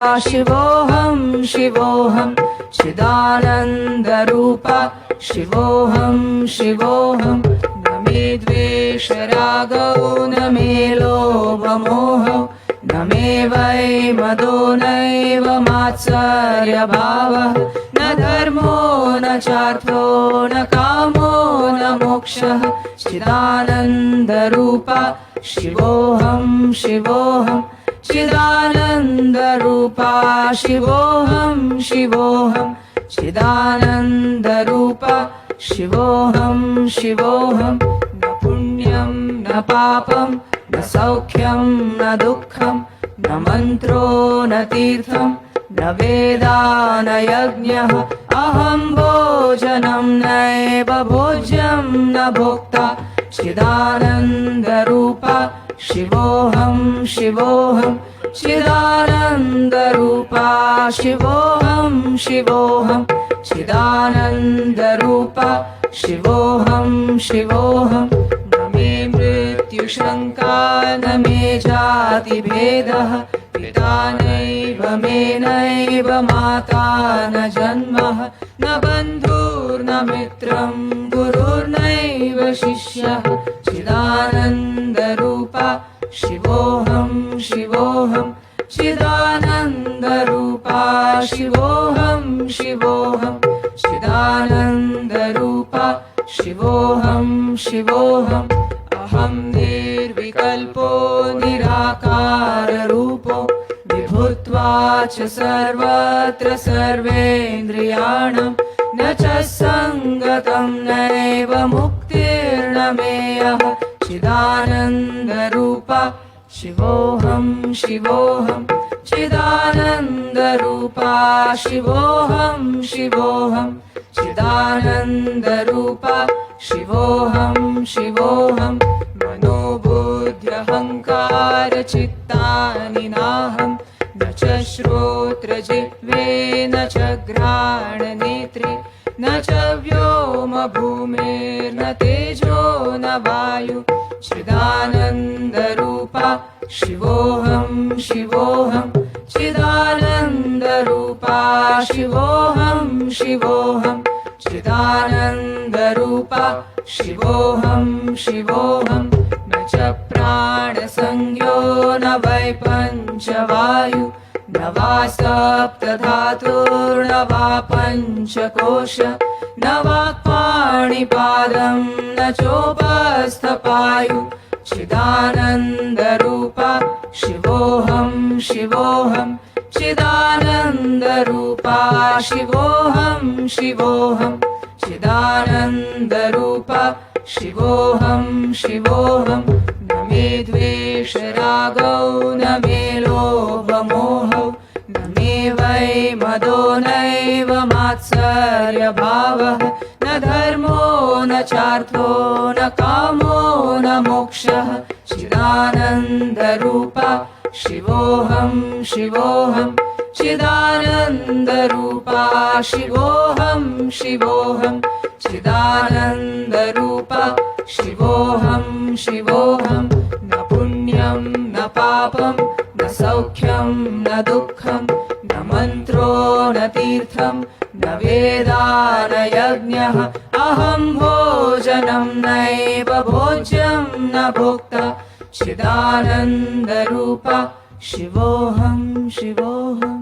शिवोऽहं शिवोऽहं चिदानन्दरूपा शिवोऽहं शिवोऽहं न मे द्वेषरागौ न मे लोभमोहौ न मे वै मदो नैव मात्सर्यभावः न धर्मो न चार्थो न कामो न मोक्षः चिदानन्दरूपा शिवोऽहं शिवोऽहं चिदानन्दरूपा शिवोऽहं शिवोऽहं चिदानन्दरूपा शिवोऽहं शिवोऽहं न पुण्यं न पापं न सौख्यं न दुःखं न मन्त्रो न तीर्थं न वेदा न यज्ञः अहं भोजनं नैव भोज्यं न भोक्ता चिदानन्दरूपा शिवोऽहं शिवोऽहं चिदानन्दरूपा शिवोऽहं शिवोऽहं चिदानन्दरूपा शिवोऽहं शिवोऽहं न मे मृत्युशङ्का न मे जातिभेदः पिता नैव मे नैव माता न जन्मः न बन्धुर्न मित्रं गुरुर्नैव शिष्यः चिदानन्दरूपा शिवोऽहं शिवोऽहं चिदानन्दरूपा शिवोऽहं शिवोऽहं चिदानन्दरूपा शिवोऽहं शिवोऽहम् अहं निर्विकल्पो निराकाररूपो विभुत्वा च सर्वत्र सर्वेन्द्रियाणां न च सङ्गतं नैव मुक्तिर्न मेयः चिदानन्दरूपा शिवोऽहं शिवोऽहं चिदानन्दरूपा शिवोऽहं शिवोऽहं चिदानन्दरूपा शिवोऽहं शिवोऽहं मनोबुद्ध्यहङ्कारचित्तानि नाहं न च श्रोत्रजिह्वे न च घ्राणनेत्रे न च व्योमभूमिर्न तेजो न वायु चिदानन्दरूपा शिवोऽहं शिवोऽहं चिदानन्दरूपा शिवोऽहं शिवोऽहं चिदानन्दरूपा शिवोऽहं शिवोऽहं न च प्राणसंज्ञो न वै पञ्चवायु न वा सप्तधातुर्न वा पञ्चकोश न वा पाणिपादं न चोपस्थपायु चिदानन्दरूपा शिवोऽहं शिवोऽहं चिदानन्दरूपा शिवोऽहं शिवोऽहं चिदानन्दरूपा शिवोऽहं शिवोऽहं न मे द्वेषरागौ न मे लोभमोहौ न मे वै मदो नैव मात्सर्यभावः न धर्मो न चार्थो न कामो न मोक्षः चिदानन्दरूपा शिवोऽहं शिवोऽहं चिदानन्दरूपा शिवोऽहं शिवोऽहं चिदानन्दरूपा शिवोऽहं शिवोऽहं न पुण्यं न पापं न सौख्यं न दुःखं न मन्त्रो न तीर्थं न वेदा न यज्ञः अहं भोजनं नैव भोज्यं न भोक्ता चिदानन्दरूपा शिवोऽहं शिवोऽहम्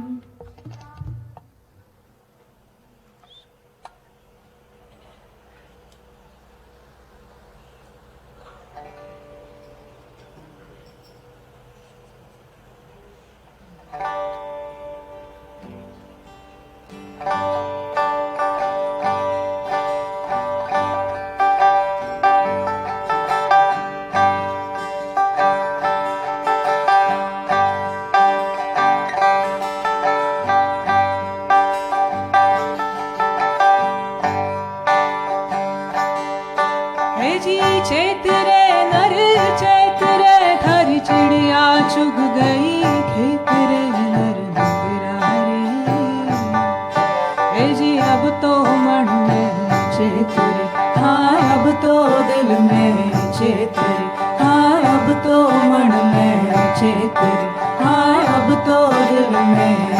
चेतरी, हाँ अब तो दिल में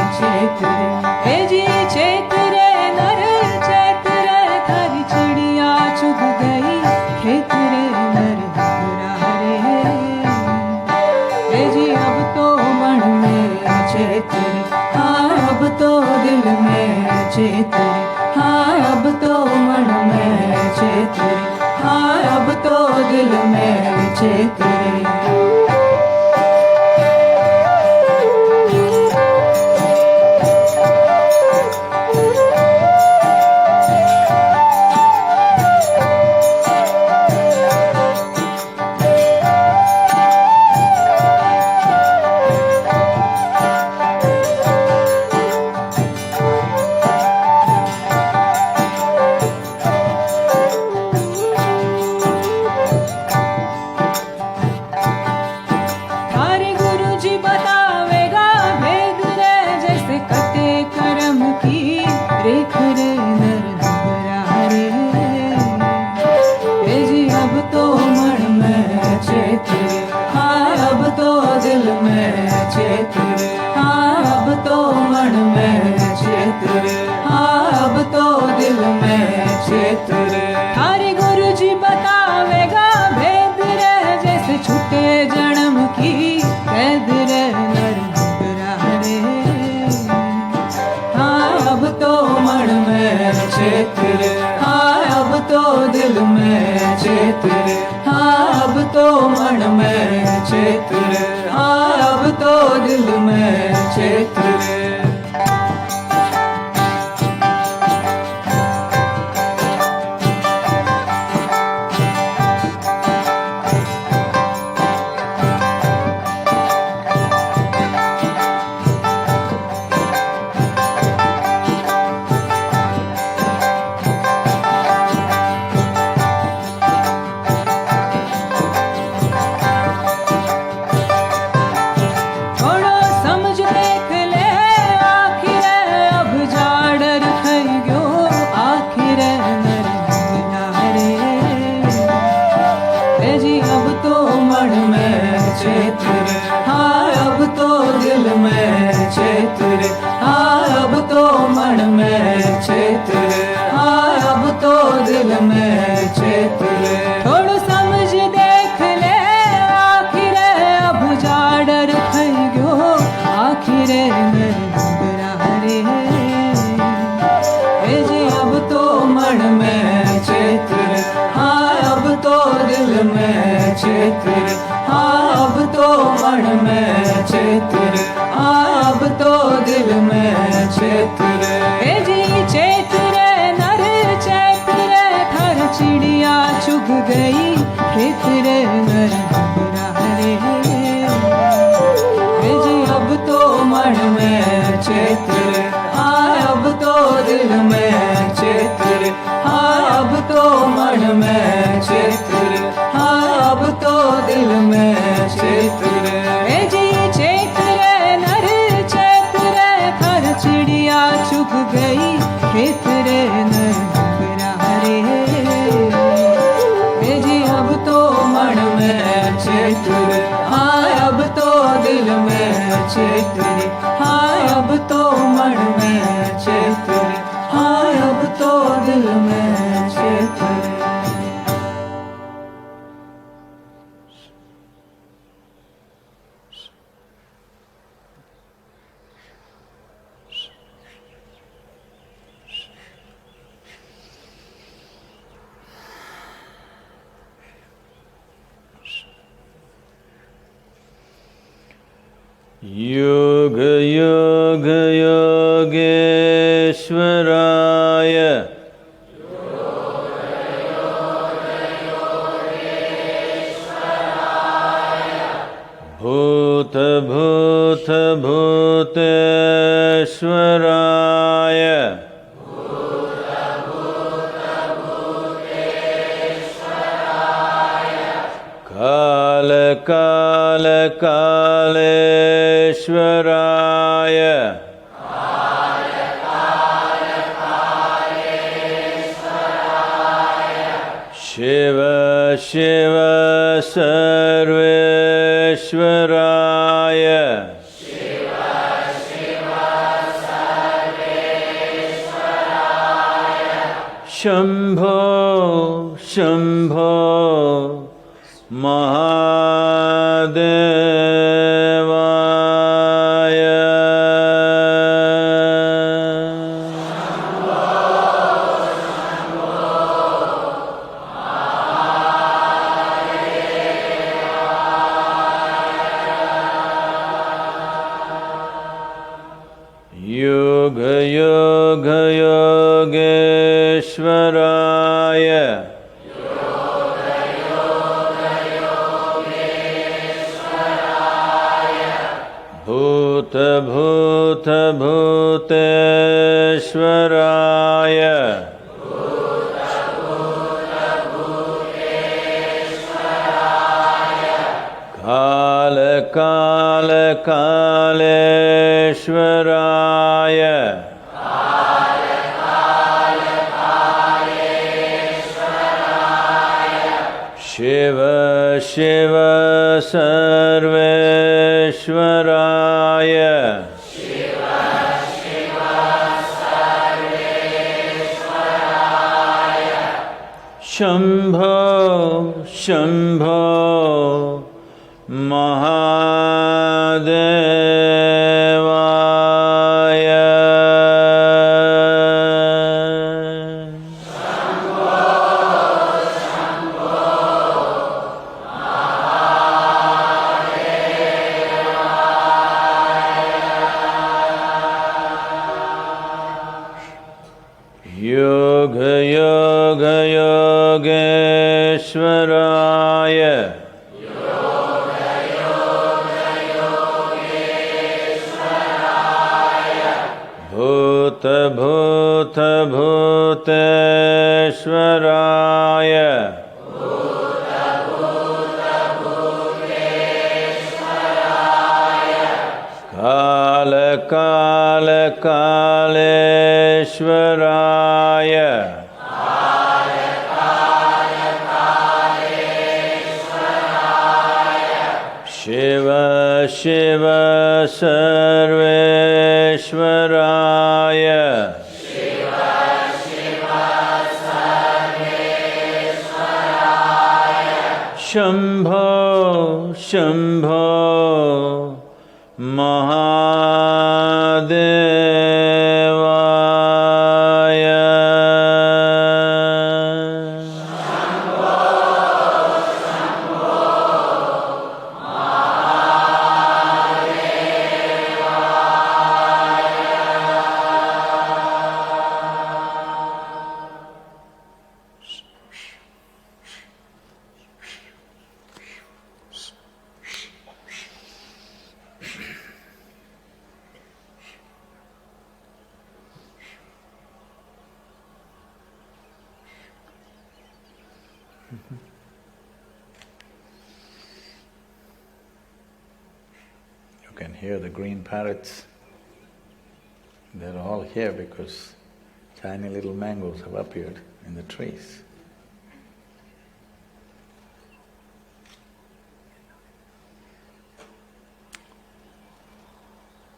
चेत रे, हाँ अब तो मन में चेत रे, हाँ अब तो दिल में चेत रे। योग योग योगेश्वराय भूत भूत भूतेश्वराय काल काल कालेश्वराय शिव शिव सर्वेश्वराय शंभो शंभो महादेवाय Yoga Yoga Yogeshwaraya Bhuta Bhuta Bhuteshwaraya Kala Kala Kaleshwaraya Shiva Shiva Sarveshwaraya Shambho Shambho Mahadevaya Yoga Yoga Yogeshwaraya Bhuta Bhuta Bhuteshwaraya Kala Kala Kaleshwaraya Shiva Shiva Sarveshwaraya Shambho Shambho Mahadevaya You can hear the green parrots. They're all here because tiny little mangoes have appeared in the trees.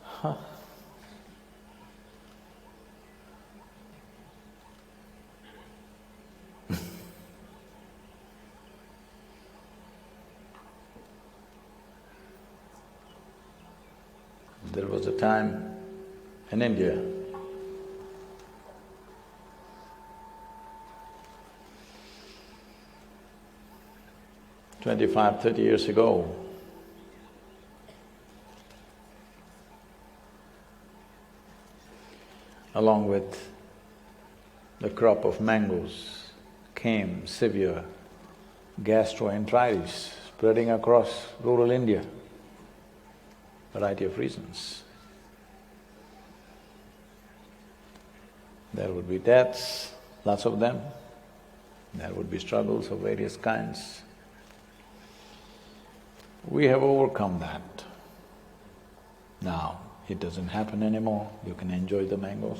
Huh. There was a time in India (25, 30 years ago), along with the crop of mangoes came severe gastroenteritis spreading across rural India. Variety of reasons. There would be deaths, lots of them. There would be struggles of various kinds. We have overcome that. Now, it doesn't happen anymore, you can enjoy the mangoes.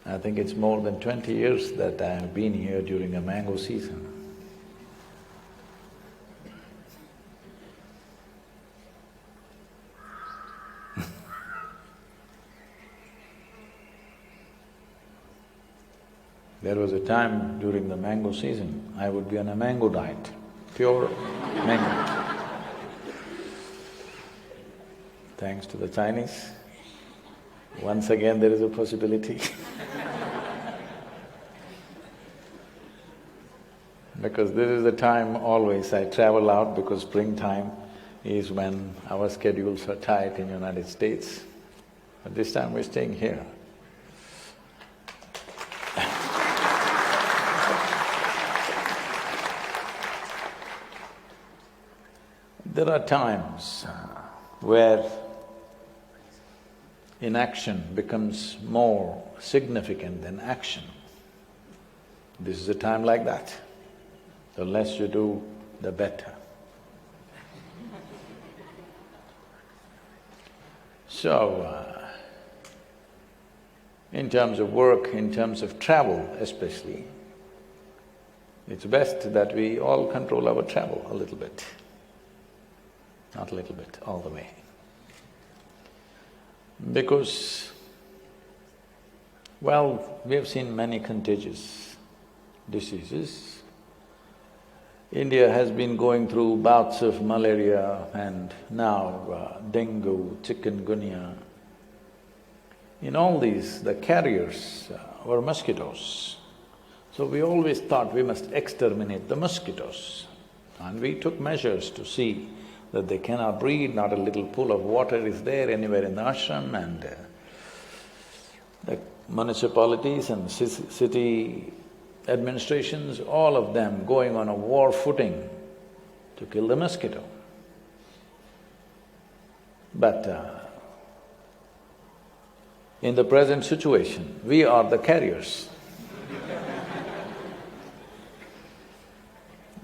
I think it's more than 20 years that I have been here during a mango season. There was a time during the mango season, I would be on a mango diet, pure mango. Thanks to the Chinese, once again there is a possibility because this is the time always I travel out because springtime is when our schedules are tight in United States, but this time we're staying here. There are times where inaction becomes more significant than action. This is a time like that. The less you do, the better. So, in terms of work, in terms of travel especially, it's best that we all control our travel a little bit. Not a little bit, all the way. Because, well, we have seen many contagious diseases. India has been going through bouts of malaria and now dengue, chikungunya. In all these, the carriers were mosquitoes. So we always thought we must exterminate the mosquitoes. And we took measures to see that they cannot breed, not a little pool of water is there anywhere in the ashram, and the municipalities and city administrations, all of them going on a war footing to kill the mosquito. But in the present situation, we are the carriers.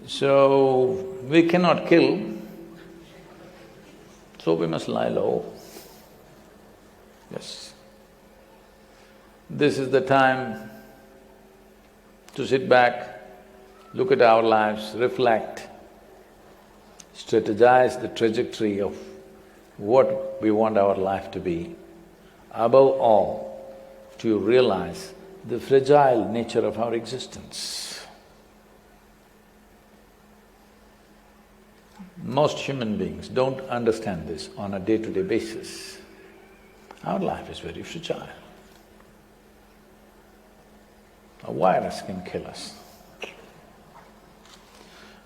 So, we cannot kill, so we must lie low. Yes. This is the time to sit back, look at our lives, reflect, strategize the trajectory of what we want our life to be. Above all, to realize the fragile nature of our existence. Most human beings don't understand this on a day-to-day basis. Our life is very fragile. A virus can kill us.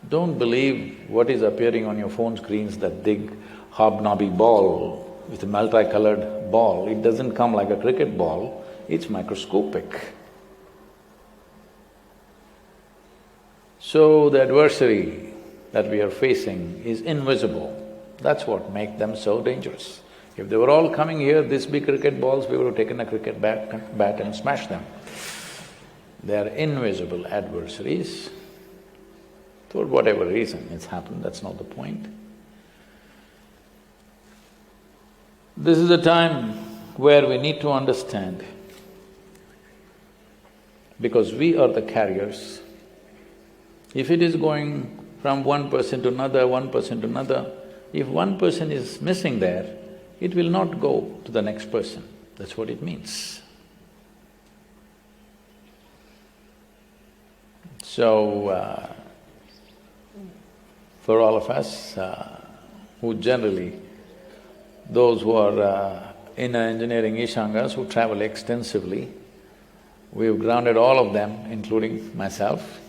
Don't believe what is appearing on your phone screens, that big hobnobby ball with a multicolored ball. It doesn't come like a cricket ball, it's microscopic. So the adversary that we are facing is invisible. That's what makes them so dangerous. If they were all coming here, this big cricket balls, we would have taken a cricket bat and smashed them. They are invisible adversaries. For whatever reason it's happened, that's not the point. This is a time where we need to understand, because we are the carriers. If it is going from one person to another, one person to another, if one person is missing there, it will not go to the next person. That's what it means. So, for all of us who generally, those who are in engineering Ishangas, who travel extensively, we've grounded all of them, including myself.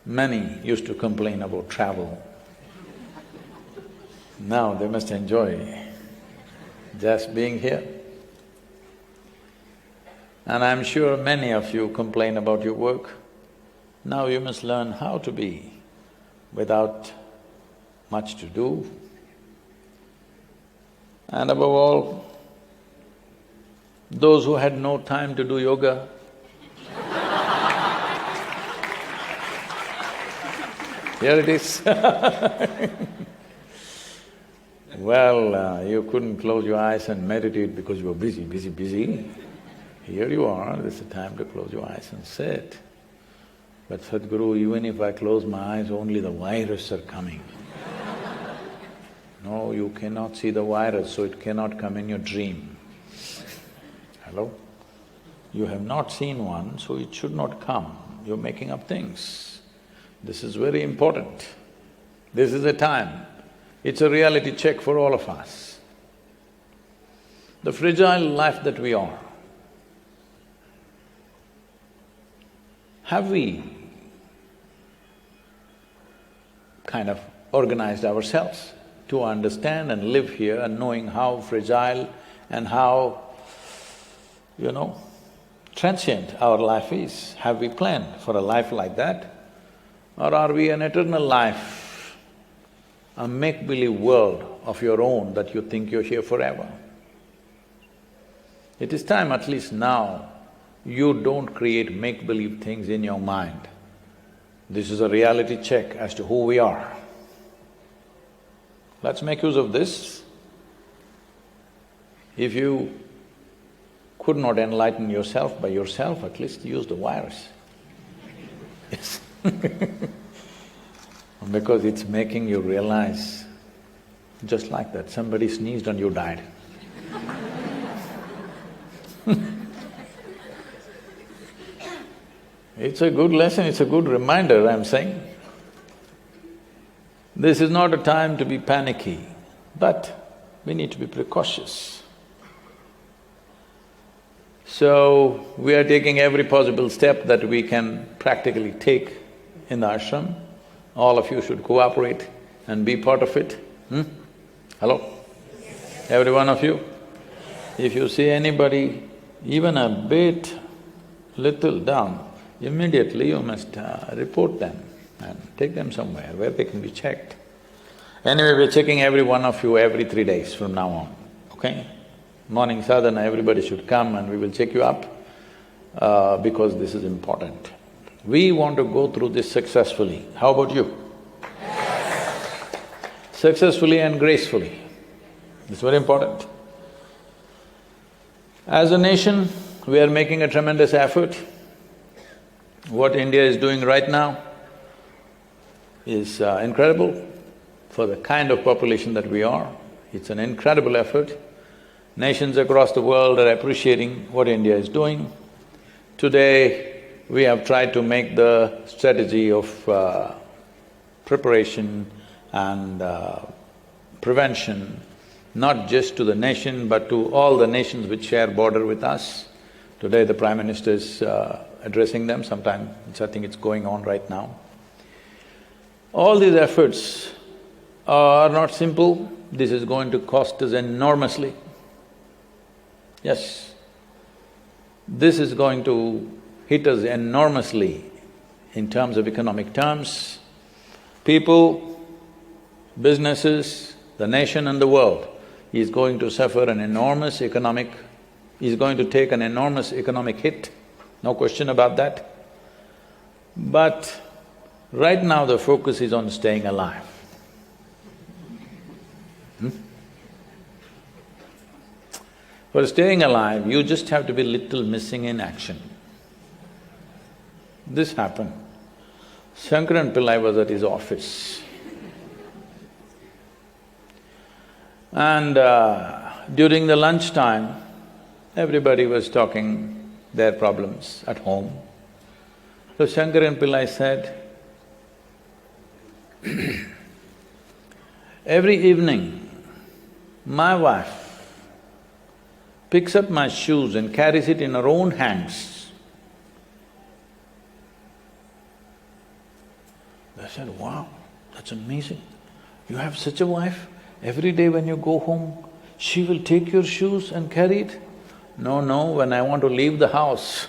Many used to complain about travel. Now they must enjoy just being here. And I'm sure many of you complain about your work. Now you must learn how to be without much to do. And above all, those who had no time to do yoga, here it is. Well, you couldn't close your eyes and meditate because you were busy, busy, busy. Here you are, this is the time to close your eyes and sit. But Sadhguru, even if I close my eyes, only the virus are coming. No, you cannot see the virus, so it cannot come in your dream. Hello? You have not seen one, so it should not come. You're making up things. This is very important. This is a time. It's a reality check for all of us. The fragile life that we are, have we kind of organized ourselves to understand and live here, and knowing how fragile and how, transient our life is. Have we planned for a life like that? Or are we an eternal life, a make-believe world of your own that you think you're here forever? It is time, at least now, you don't create make-believe things in your mind. This is a reality check as to who we are. Let's make use of this. If you could not enlighten yourself by yourself, at least use the virus. Yes. Because it's making you realize, just like that, somebody sneezed and you died. It's a good lesson, it's a good reminder, I'm saying. This is not a time to be panicky, but we need to be precautious. So, we are taking every possible step that we can practically take in the ashram. All of you should cooperate and be part of it. Hello? Every one of you? If you see anybody even a bit little down, immediately you must report them and take them somewhere where they can be checked. Anyway, we're checking every one of you every 3 days from now on, okay? Morning sadhana, everybody should come and we will check you up because this is important. We want to go through this successfully. How about you? Successfully and gracefully. It's very important. As a nation, we are making a tremendous effort. What India is doing right now is incredible for the kind of population that we are. It's an incredible effort. Nations across the world are appreciating what India is doing. Today, we have tried to make the strategy of preparation and prevention not just to the nation but to all the nations which share border with us. Today the Prime Minister is addressing them, sometime I think it's going on right now. All these efforts are not simple, this is going to cost us enormously. Yes, this is going to hit us enormously in terms of economic terms. People, businesses, the nation and the world is going to suffer an enormous is going to take an enormous economic hit, no question about that. But right now the focus is on staying alive. For staying alive, you just have to be little missing in action. This happened. Shankaran Pillai was at his office. And during the lunchtime, everybody was talking their problems at home. So Shankaran Pillai said, every evening, my wife picks up my shoes and carries it in her own hands. I said, wow, that's amazing. You have such a wife? Every day when you go home, she will take your shoes and carry it? No, when I want to leave the house,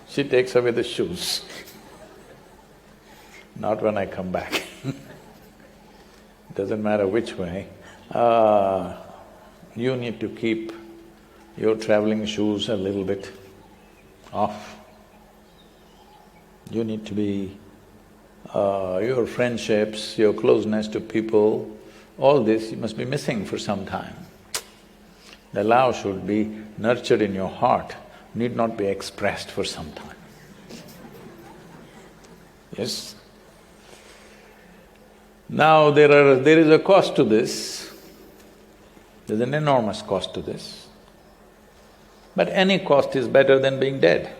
she takes away the shoes. Not when I come back. Doesn't matter which way. You need to keep your traveling shoes a little bit off. You need to be… your friendships, your closeness to people, all this you must be missing for some time. The love should be nurtured in your heart, need not be expressed for some time. Yes? Now there is a cost to this. There's an enormous cost to this. But any cost is better than being dead.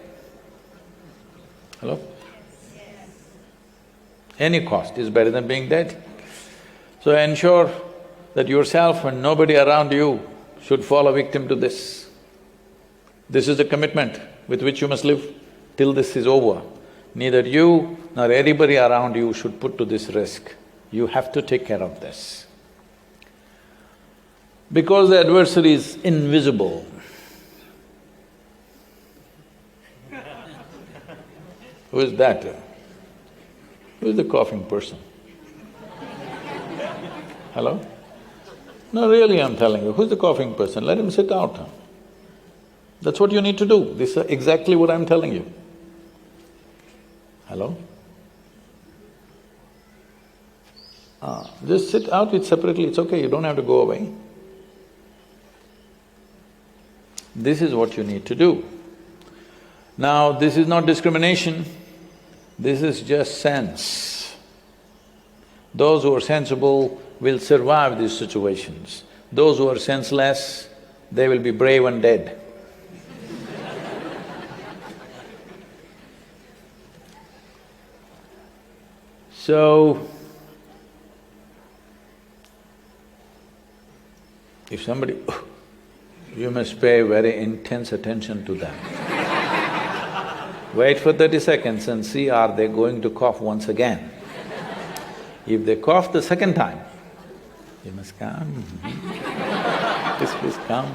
Hello? Any cost is better than being dead. So ensure that yourself and nobody around you should fall a victim to this. This is the commitment with which you must live till this is over. Neither you Now anybody around you should put to this risk. You have to take care of this. Because the adversary is invisible. Who is that? Who is the coughing person? Hello? No, really I'm telling you, who's the coughing person? Let him sit out. That's what you need to do. This is exactly what I'm telling you. Hello? Just sit out it separately, it's okay, you don't have to go away. This is what you need to do. Now, this is not discrimination, this is just sense. Those who are sensible will survive these situations. Those who are senseless, they will be brave and dead. So, if somebody… you must pay very intense attention to them. Wait for 30 seconds and see are they going to cough once again. If they cough the second time, you must come, please come.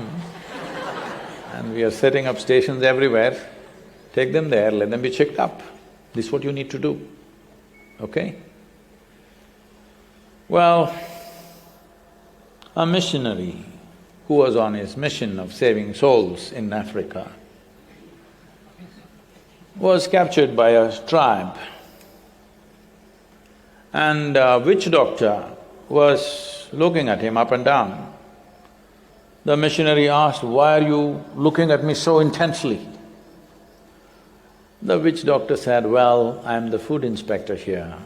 And we are setting up stations everywhere, take them there, let them be checked up. This is what you need to do, okay? Well, a missionary who was on his mission of saving souls in Africa was captured by a tribe, and a witch doctor was looking at him up and down. The missionary asked, "Why are you looking at me so intensely?" The witch doctor said, "Well, I'm the food inspector here."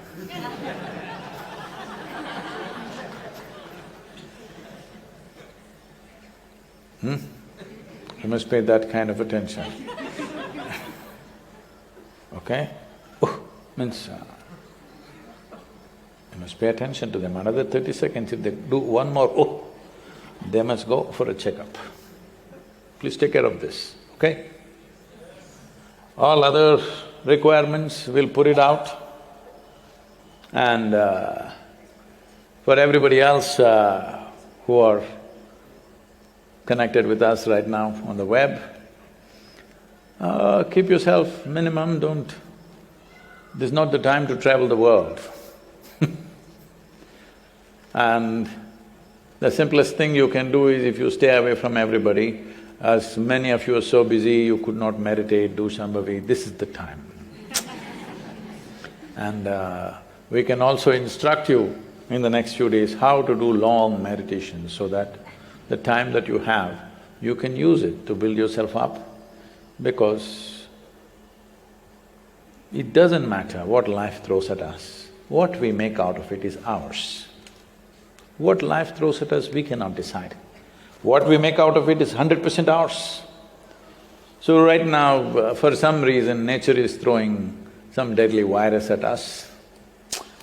You must pay that kind of attention. Okay? Means you must pay attention to them. Another 30 seconds, if they do one more, they must go for a checkup. Please take care of this, okay? All other requirements, we'll put it out. And for everybody else who are connected with us right now on the web, keep yourself minimum, don't… this is not the time to travel the world. And the simplest thing you can do is if you stay away from everybody, as many of you are so busy, you could not meditate, do Shambhavi, this is the time. And we can also instruct you in the next few days how to do long meditations so that the time that you have, you can use it to build yourself up, because it doesn't matter what life throws at us, what we make out of it is ours. What life throws at us, we cannot decide. What we make out of it is 100% ours. So right now, for some reason, nature is throwing some deadly virus at us.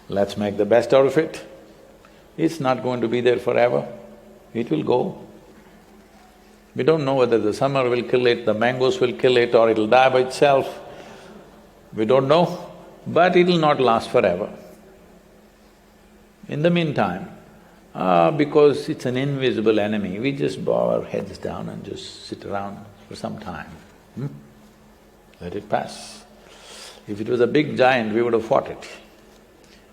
Let's make the best out of it. It's not going to be there forever, it will go. We don't know whether the summer will kill it, the mangoes will kill it, or it'll die by itself. We don't know, but it'll not last forever. In the meantime, because it's an invisible enemy, we just bow our heads down and just sit around for some time. Let it pass. If it was a big giant, we would have fought it.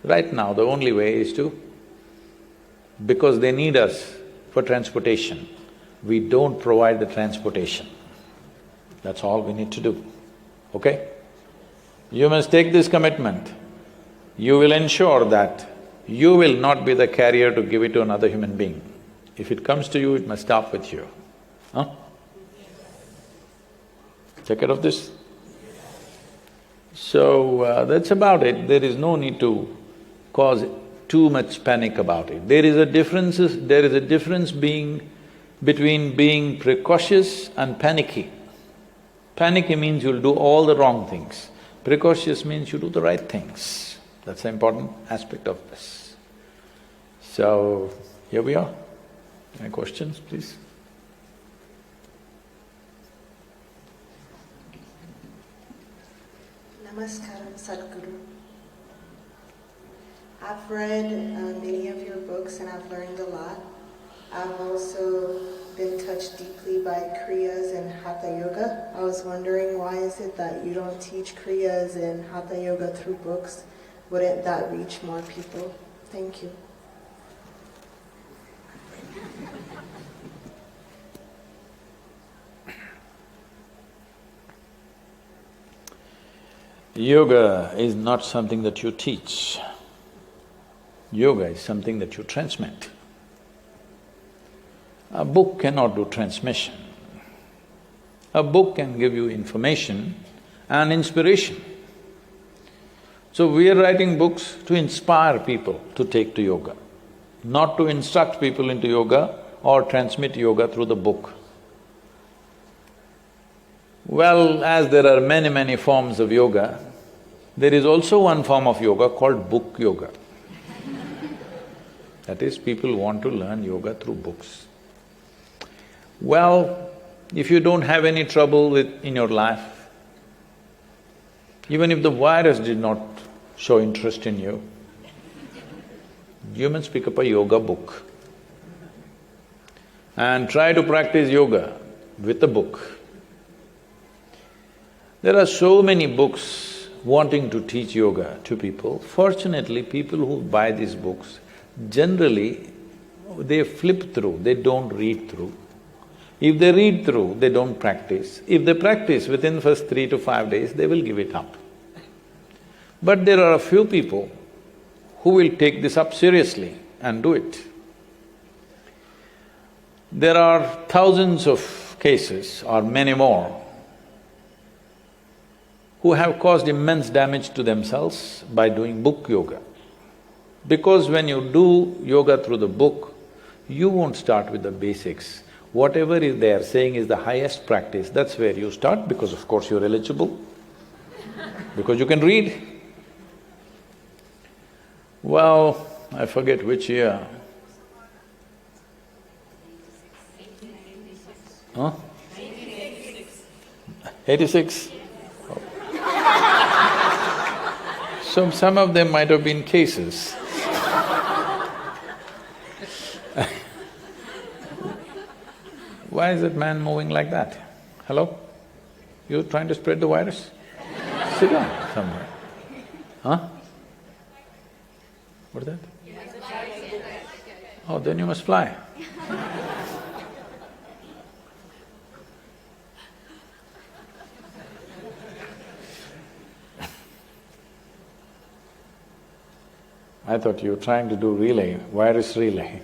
Right now, the only way is to… because they need us for transportation, we don't provide the transportation. That's all we need to do, okay? You must take this commitment. You will ensure that you will not be the carrier to give it to another human being. If it comes to you, it must stop with you, huh? Take care of this. So, that's about it. There is no need to cause too much panic about it. There is a difference between being precautious and panicky. Panicky means you'll do all the wrong things. Precautious means you do the right things. That's the important aspect of this. So, here we are. Any questions, please? Namaskaram, Sadhguru. I've read many of your books and I've learned a lot. I've also been touched deeply by Kriyas and Hatha Yoga. I was wondering, why is it that you don't teach Kriyas and Hatha Yoga through books? Wouldn't that reach more people? Thank you. Yoga is not something that you teach. Yoga is something that you transmit. A book cannot do transmission. A book can give you information and inspiration. So we are writing books to inspire people to take to yoga, not to instruct people into yoga or transmit yoga through the book. Well, as there are many forms of yoga, there is also one form of yoga called book yoga. That is, people want to learn yoga through books. Well, if you don't have any trouble in your life, even if the virus did not show interest in you, you must pick up a yoga book and try to practice yoga with a book. There are so many books wanting to teach yoga to people. Fortunately, people who buy these books, generally they flip through, they don't read through. If they read through, they don't practice. If they practice within first 3 to 5 days, they will give it up. But there are a few people who will take this up seriously and do it. There are thousands of cases, or many more, who have caused immense damage to themselves by doing book yoga. Because when you do yoga through the book, you won't start with the basics. Whatever is they are saying is the highest practice, that's where you start, because of course you're eligible, because you can read. Well, I forget which year. Huh? 86? Oh. So some of them might have been cases. Why is that man moving like that? Hello? You trying to spread the virus? Sit down somewhere. Huh? What is that? Oh, then you must fly. I thought you were trying to do relay, virus relay.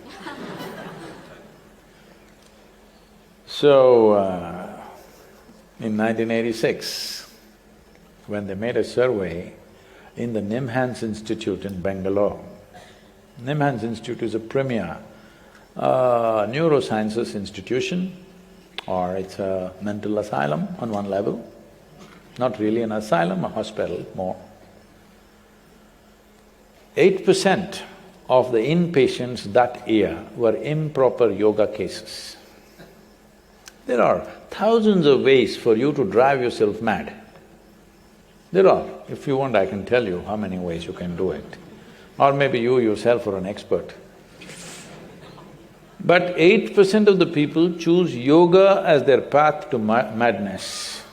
So, in 1986, when they made a survey in the Nimhans Institute in Bangalore, Nimhans Institute is a premier neurosciences institution, or it's a mental asylum on one level, not really an asylum, a hospital more. 8% of the inpatients that year were improper yoga cases. There are thousands of ways for you to drive yourself mad. There are. If you want, I can tell you how many ways you can do it. Or maybe you yourself are an expert. But 8% of the people choose yoga as their path to madness.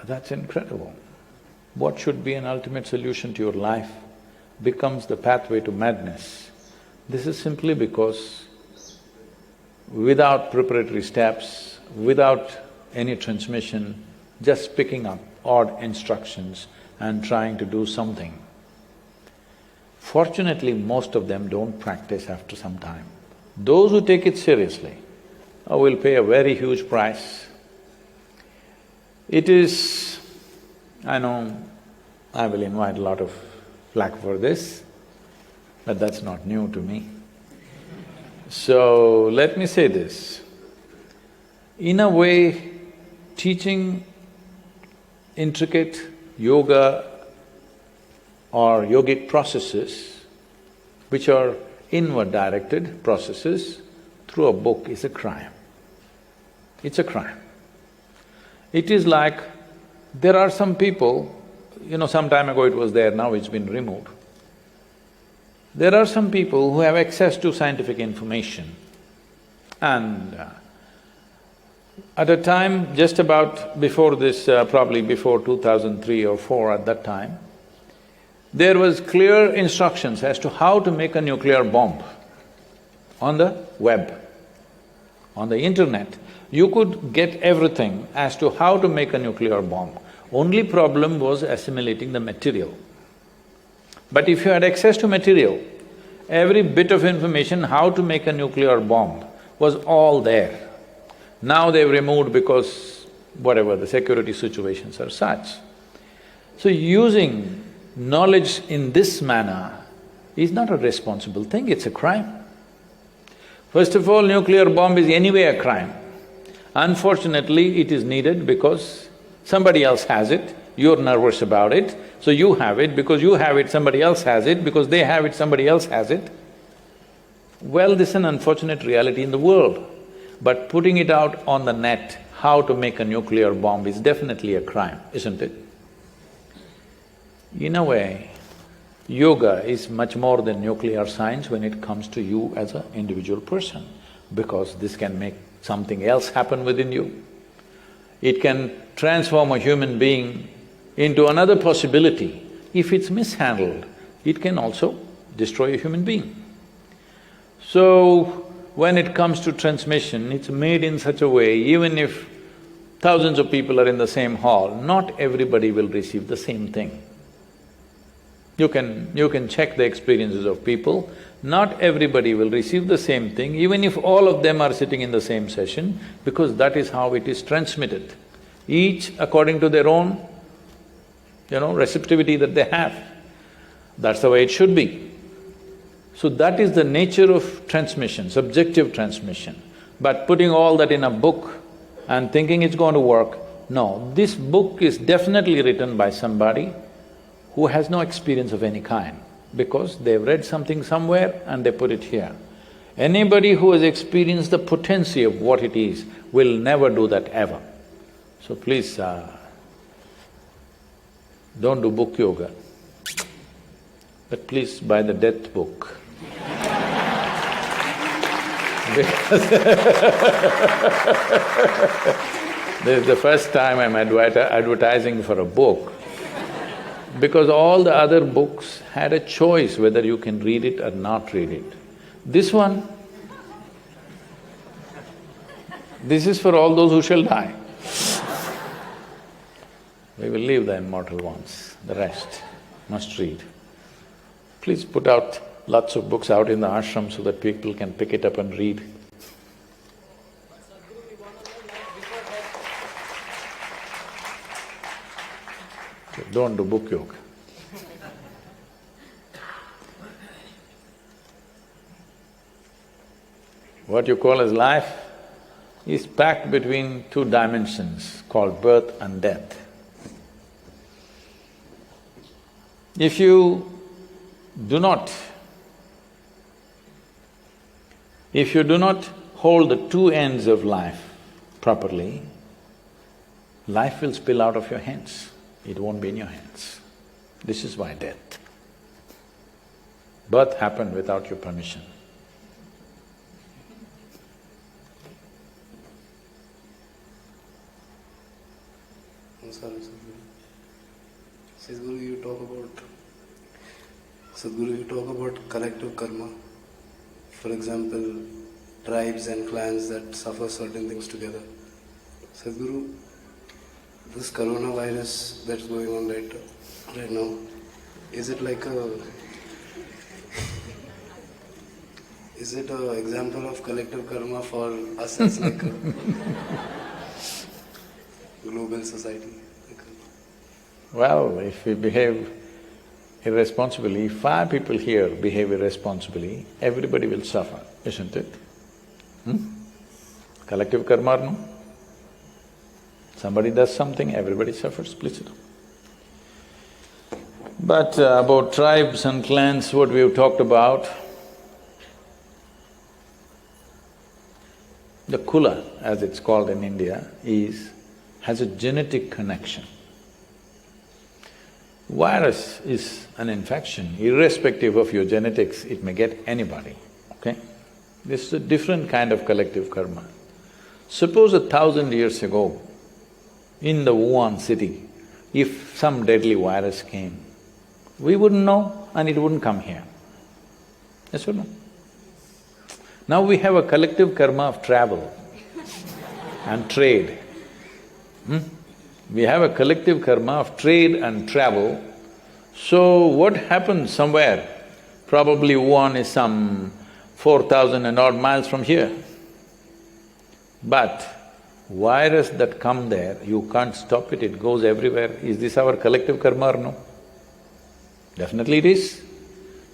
That's incredible. What should be an ultimate solution to your life becomes the pathway to madness. This is simply because without preparatory steps, without any transmission, just picking up odd instructions and trying to do something. Fortunately, most of them don't practice after some time. Those who take it seriously will pay a very huge price. It is… I know I will invite a lot of flack for this, but that's not new to me. So, let me say this. In a way, teaching intricate yoga or yogic processes, which are inward-directed processes, through a book is a crime. It's a crime. It is like, there are some people, some time ago it was there, now it's been removed. There are some people who have access to scientific information, and at a time just about before this, probably before 2003 or 4 at that time, there was clear instructions as to how to make a nuclear bomb on the web, on the internet. You could get everything as to how to make a nuclear bomb. Only problem was assimilating the material. But if you had access to material, every bit of information how to make a nuclear bomb was all there. Now they've removed because whatever, the security situations are such. So using knowledge in this manner is not a responsible thing, it's a crime. First of all, nuclear bomb is anyway a crime. Unfortunately, it is needed because somebody else has it, you're nervous about it, so you have it, because you have it, somebody else has it, because they have it, somebody else has it. Well, this is an unfortunate reality in the world, but putting it out on the net, how to make a nuclear bomb is definitely a crime, isn't it? In a way, yoga is much more than nuclear science when it comes to you as an individual person, because this can make something else happen within you. It can transform a human being into another possibility. If it's mishandled, it can also destroy a human being. So, when it comes to transmission, it's made in such a way, even if thousands of people are in the same hall, not everybody will receive the same thing. You can check the experiences of people, not everybody will receive the same thing, even if all of them are sitting in the same session, because that is how it is transmitted. Each according to their own, receptivity that they have. That's the way it should be. So that is the nature of transmission, subjective transmission. But putting all that in a book and thinking it's going to work, no, this book is definitely written by somebody who has no experience of any kind, because they've read something somewhere and they put it here. Anybody who has experienced the potency of what it is will never do that ever. So please, don't do book yoga, but please buy the death book. Because this is the first time I'm advertising for a book, because all the other books had a choice whether you can read it or not read it. This one, this is for all those who shall die. We will leave the immortal ones, the rest must read. Please put out lots of books out in the ashram so that people can pick it up and read. So don't do book yoga. What you call as life is packed between two dimensions called birth and death. If you do not hold the two ends of life properly, life will spill out of your hands, it won't be in your hands. This is why death. Birth happened without your permission. Namaskaram, Sadhguru, you talk about collective karma. For example, tribes and clans that suffer certain things together. Sadhguru, this coronavirus that's going on right now, is it like is it an example of collective karma for us as like a global society? Well, if we behave irresponsibly, if 5 people here behave irresponsibly, everybody will suffer, isn't it? Collective karma or no? Somebody does something, everybody suffers, please sit down. But about tribes and clans, what we've talked about, the kula, as it's called in India, has a genetic connection. Virus is an infection, irrespective of your genetics, it may get anybody, okay? This is a different kind of collective karma. Suppose 1,000 years ago, in the Wuhan city, if some deadly virus came, we wouldn't know and it wouldn't come here. Yes or no? Now we have a collective karma of travel and trade. We have a collective karma of trade and travel. So what happens somewhere? Probably Wuhan is some 4,000 and odd miles from here. But virus that come there, you can't stop it, it goes everywhere. Is this our collective karma or no? Definitely it is,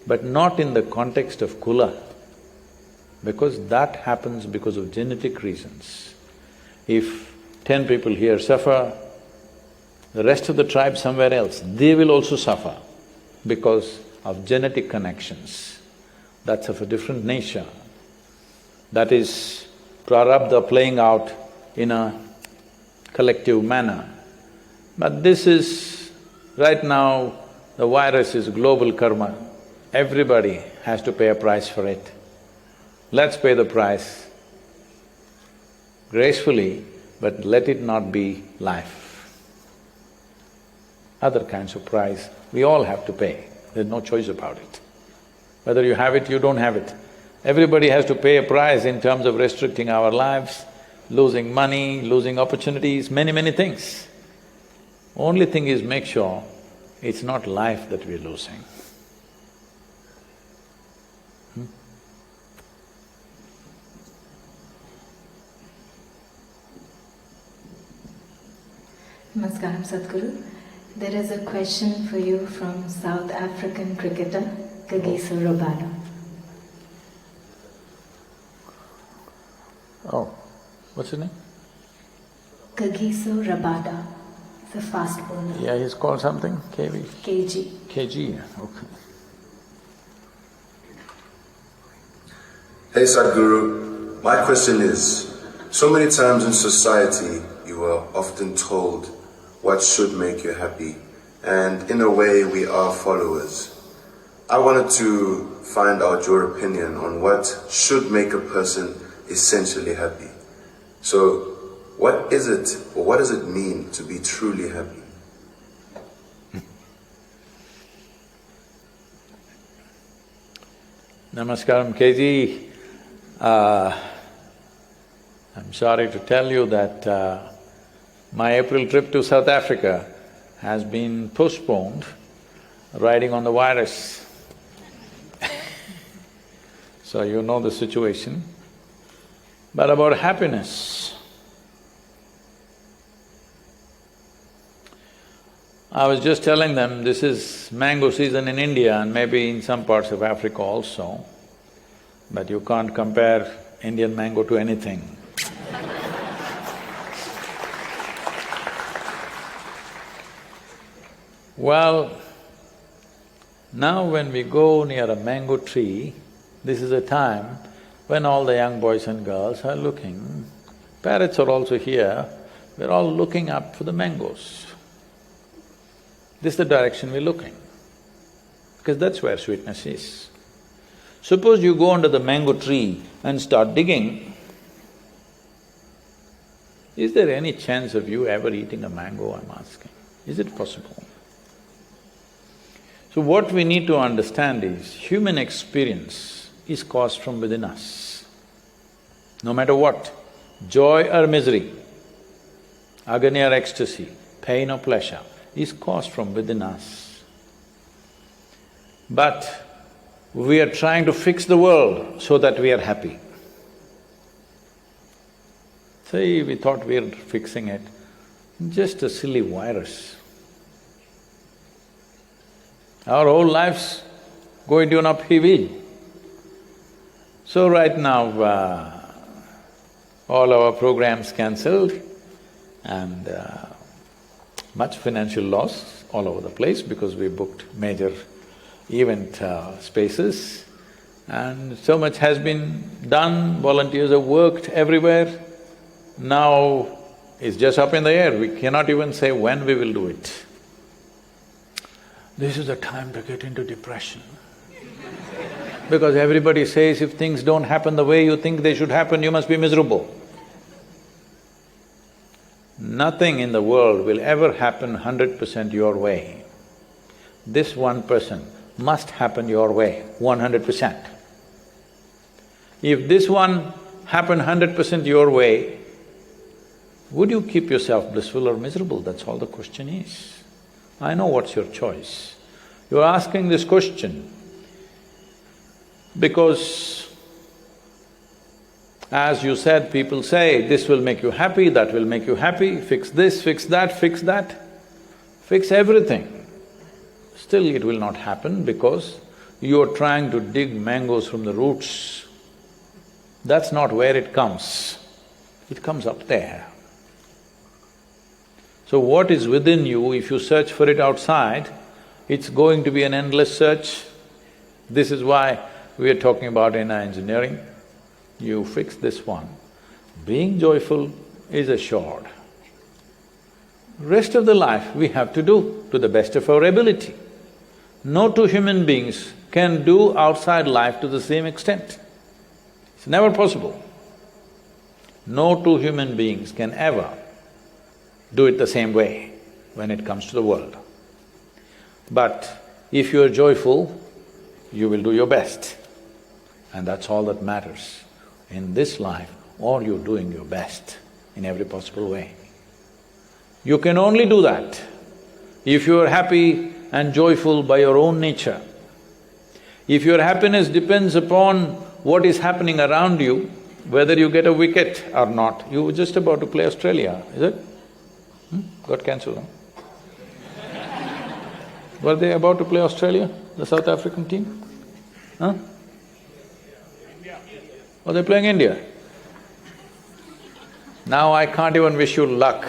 but not in the context of Kula, because that happens because of genetic reasons. If 10 people here suffer, the rest of the tribe somewhere else, they will also suffer because of genetic connections. That's of a different nature. That is prarabdha playing out in a collective manner. But this is… right now, the virus is global karma. Everybody has to pay a price for it. Let's pay the price gracefully, but let it not be life. Other kinds of price, we all have to pay, there's no choice about it. Whether you have it, you don't have it. Everybody has to pay a price in terms of restricting our lives, losing money, losing opportunities, many things. Only thing is make sure it's not life that we're losing. Namaskaram, Sadhguru. There is a question for you from South African cricketer Kagiso Rabada. Oh, what's his name? Kagiso Rabada, the fast bowler. Yeah, he's called something, KV? KG. KG, okay. Hey Sadhguru, my question is, so many times in society you are often told what should make you happy, and in a way we are followers. I wanted to find out your opinion on what should make a person essentially happy. So, what is it, or what does it mean to be truly happy? Namaskaram, KG. I'm sorry to tell you that my April trip to South Africa has been postponed, riding on the virus. So you know the situation. But about happiness, I was just telling them this is mango season in India and maybe in some parts of Africa also, but you can't compare Indian mango to anything. Well, now when we go near a mango tree, this is a time when all the young boys and girls are looking. Parrots are also here, we're all looking up for the mangoes. This is the direction we're looking, because that's where sweetness is. Suppose you go under the mango tree and start digging, is there any chance of you ever eating a mango, I'm asking? Is it possible? So what we need to understand is, human experience is caused from within us. No matter what, joy or misery, agony or ecstasy, pain or pleasure, is caused from within us. But we are trying to fix the world so that we are happy. Say, we thought we are fixing it, just a silly virus. Our whole lives go into an upheaval. So right now, all our programs cancelled and much financial loss all over the place because we booked major event spaces, and so much has been done, volunteers have worked everywhere. Now it's just up in the air, we cannot even say when we will do it. this is the time to get into depression. Because everybody says if things don't happen the way you think they should happen, you must be miserable. Nothing in the world will ever happen 100% your way. This 1% must happen your way, 100%. If this one happened 100% your way, would you keep yourself blissful or miserable? That's all the question is. I know what's your choice. You're asking this question because, as you said, people say, this will make you happy, that will make you happy, fix this, fix that, fix everything. Still it will not happen because you're trying to dig mangoes from the roots. That's not where it comes. It comes up there. So what is within you, if you search for it outside, it's going to be an endless search. This is why we are talking about inner engineering. You fix this one, being joyful is assured. Rest of the life we have to do to the best of our ability. No two human beings can do outside life to the same extent. It's never possible. No two human beings can ever do it the same way when it comes to the world. But if you are joyful, you will do your best, and that's all that matters. In this life, all you're doing your best in every possible way. You can only do that if you are happy and joyful by your own nature. If your happiness depends upon what is happening around you, whether you get a wicket or not, you were just about to play Australia, is it? Got cancelled, huh? Were they about to play Australia, the South African team? Huh? Oh, they're playing India. Now I can't even wish you luck.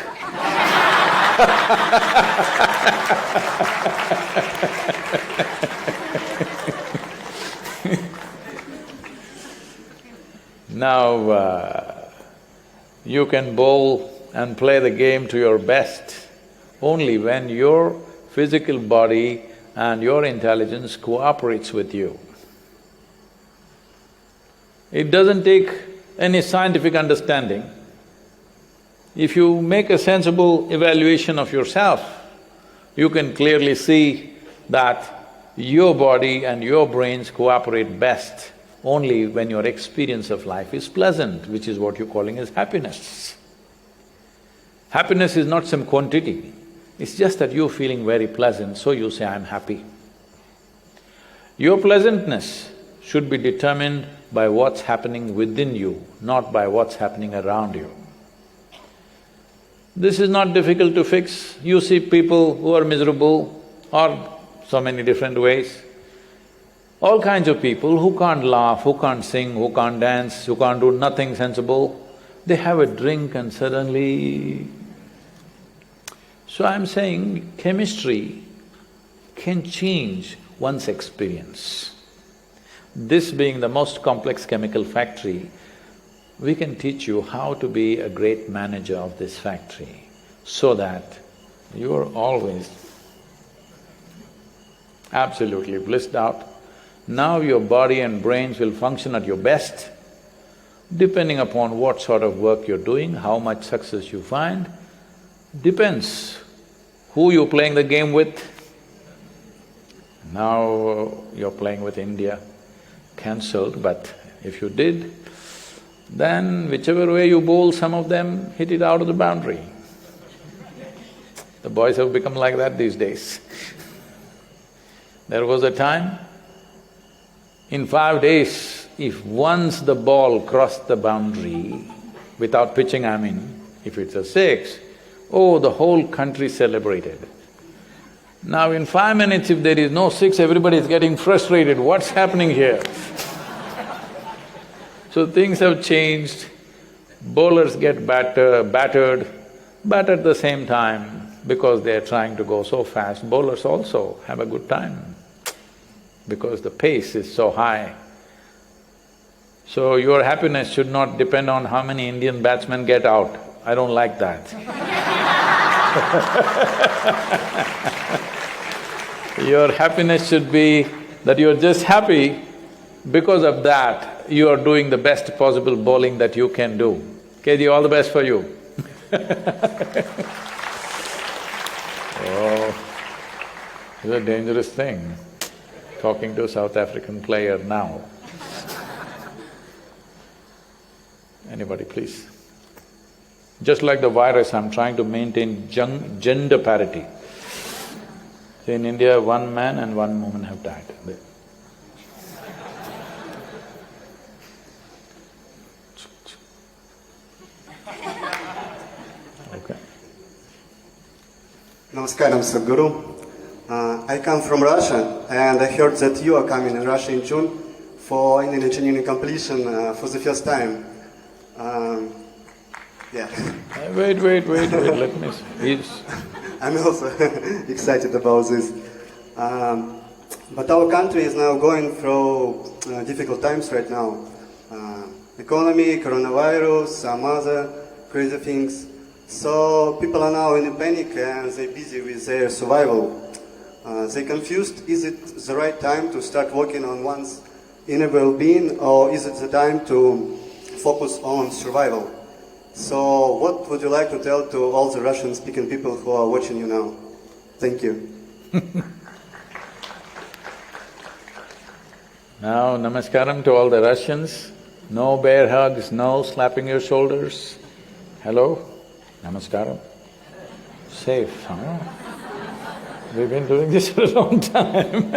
Now, you can bowl and play the game to your best only when your physical body and your intelligence cooperates with you. It doesn't take any scientific understanding. If you make a sensible evaluation of yourself, you can clearly see that your body and your brains cooperate best only when your experience of life is pleasant, which is what you're calling as happiness. Happiness is not some quantity, it's just that you're feeling very pleasant, so you say, I'm happy. Your pleasantness should be determined by what's happening within you, not by what's happening around you. This is not difficult to fix. You see people who are miserable, or so many different ways. All kinds of people who can't laugh, who can't sing, who can't dance, who can't do nothing sensible, they have a drink and suddenly… So I'm saying chemistry can change one's experience. This being the most complex chemical factory, we can teach you how to be a great manager of this factory so that you are always absolutely blissed out. Now your body and brains will function at your best, depending upon what sort of work you're doing, how much success you find, depends who you're playing the game with. Now you're playing with India, cancelled, but if you did, then whichever way you bowl, some of them hit it out of the boundary. The boys have become like that these days. There was a time, in 5 days, if once the ball crossed the boundary, without pitching I mean, if it's a six, oh, the whole country celebrated. Now in 5 minutes, if there is no six, everybody is getting frustrated, what's happening here? So things have changed, bowlers get battered, but at the same time, because they're trying to go so fast, bowlers also have a good time because the pace is so high. So your happiness should not depend on how many Indian batsmen get out. I don't like that. Your happiness should be that you're just happy. Because of that, you are doing the best possible bowling that you can do. KG, all the best for you. Oh, it's a dangerous thing, talking to a South African player now. Anybody, please? Just like the virus, I'm trying to maintain gender parity. So in India, one man and one woman have died. Okay. Namaskaram, Sadhguru. I come from Russia, and I heard that you are coming in Russia in June for Indian engineering completion for the first time. Yeah. Wait, let me see. I'm also excited about this. But our country is now going through difficult times right now. Economy, coronavirus, some other crazy things. So people are now in a panic and they're busy with their survival. They're confused, is it the right time to start working on one's inner well-being, or is it the time to focus on survival? So what would you like to tell to all the Russian-speaking people who are watching you now? Thank you. Now, namaskaram to all the Russians. No bear hugs, no slapping your shoulders. Hello? Namaskaram. Safe, huh? We've been doing this for a long time.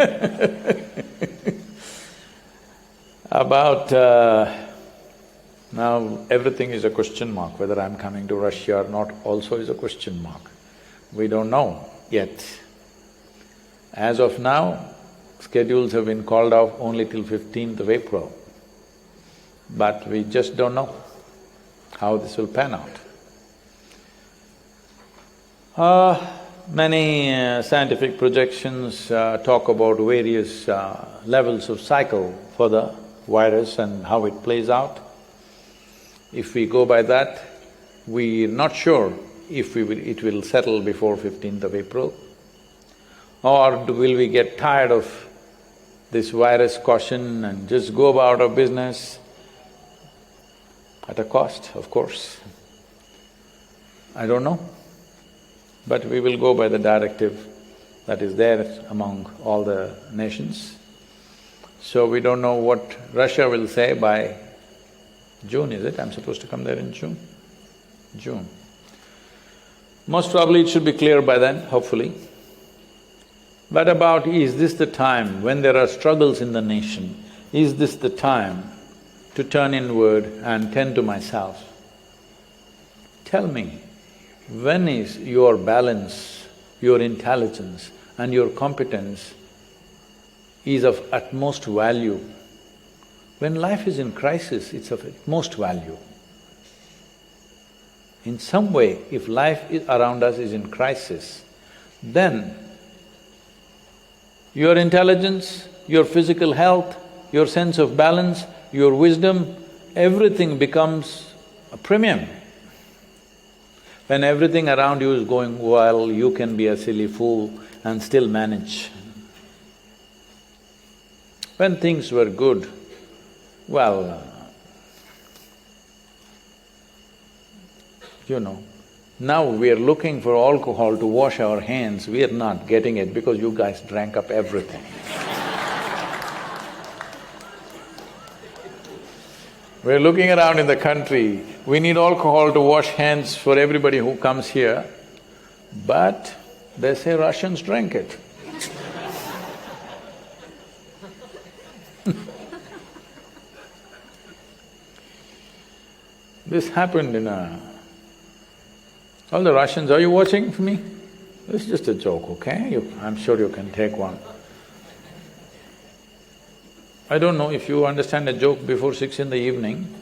Now everything is a question mark, whether I'm coming to Russia or not also is a question mark. We don't know yet. As of now, schedules have been called off only till 15th of April. But we just don't know how this will pan out. Many scientific projections talk about various levels of cycle for the virus and how it plays out. If we go by that, we're not sure if it will settle before 15th of April, or will we get tired of this virus caution and just go about our business at a cost, of course. I don't know. But we will go by the directive that is there among all the nations. So we don't know what Russia will say by June, is it? I'm supposed to come there in June? June. Most probably it should be clear by then, hopefully. But about is this the time when there are struggles in the nation, is this the time to turn inward and tend to myself? Tell me, when is your balance, your intelligence and your competence is of utmost value? When life is in crisis, it's of utmost value. In some way, if life around us is in crisis, then your intelligence, your physical health, your sense of balance, your wisdom, everything becomes a premium. When everything around you is going well, you can be a silly fool and still manage. When things were good, well, you know, now we are looking for alcohol to wash our hands, we are not getting it because you guys drank up everything. We're looking around in the country, we need alcohol to wash hands for everybody who comes here, but they say Russians drank it. This happened in all the Russians, are you watching for me? This is just a joke, okay? I'm sure you can take one. I don't know if you understand a joke before 6 in the evening.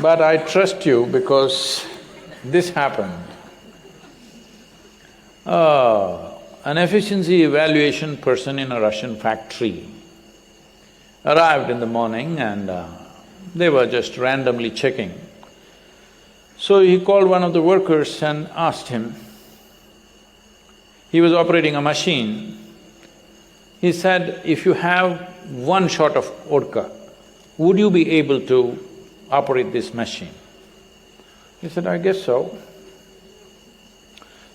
But I trust you because this happened. An efficiency evaluation person in a Russian factory arrived in the morning and they were just randomly checking So he called one of the workers and asked him, he was operating a machine. He said, if you have one shot of vodka, would you be able to operate this machine? He said, I guess so.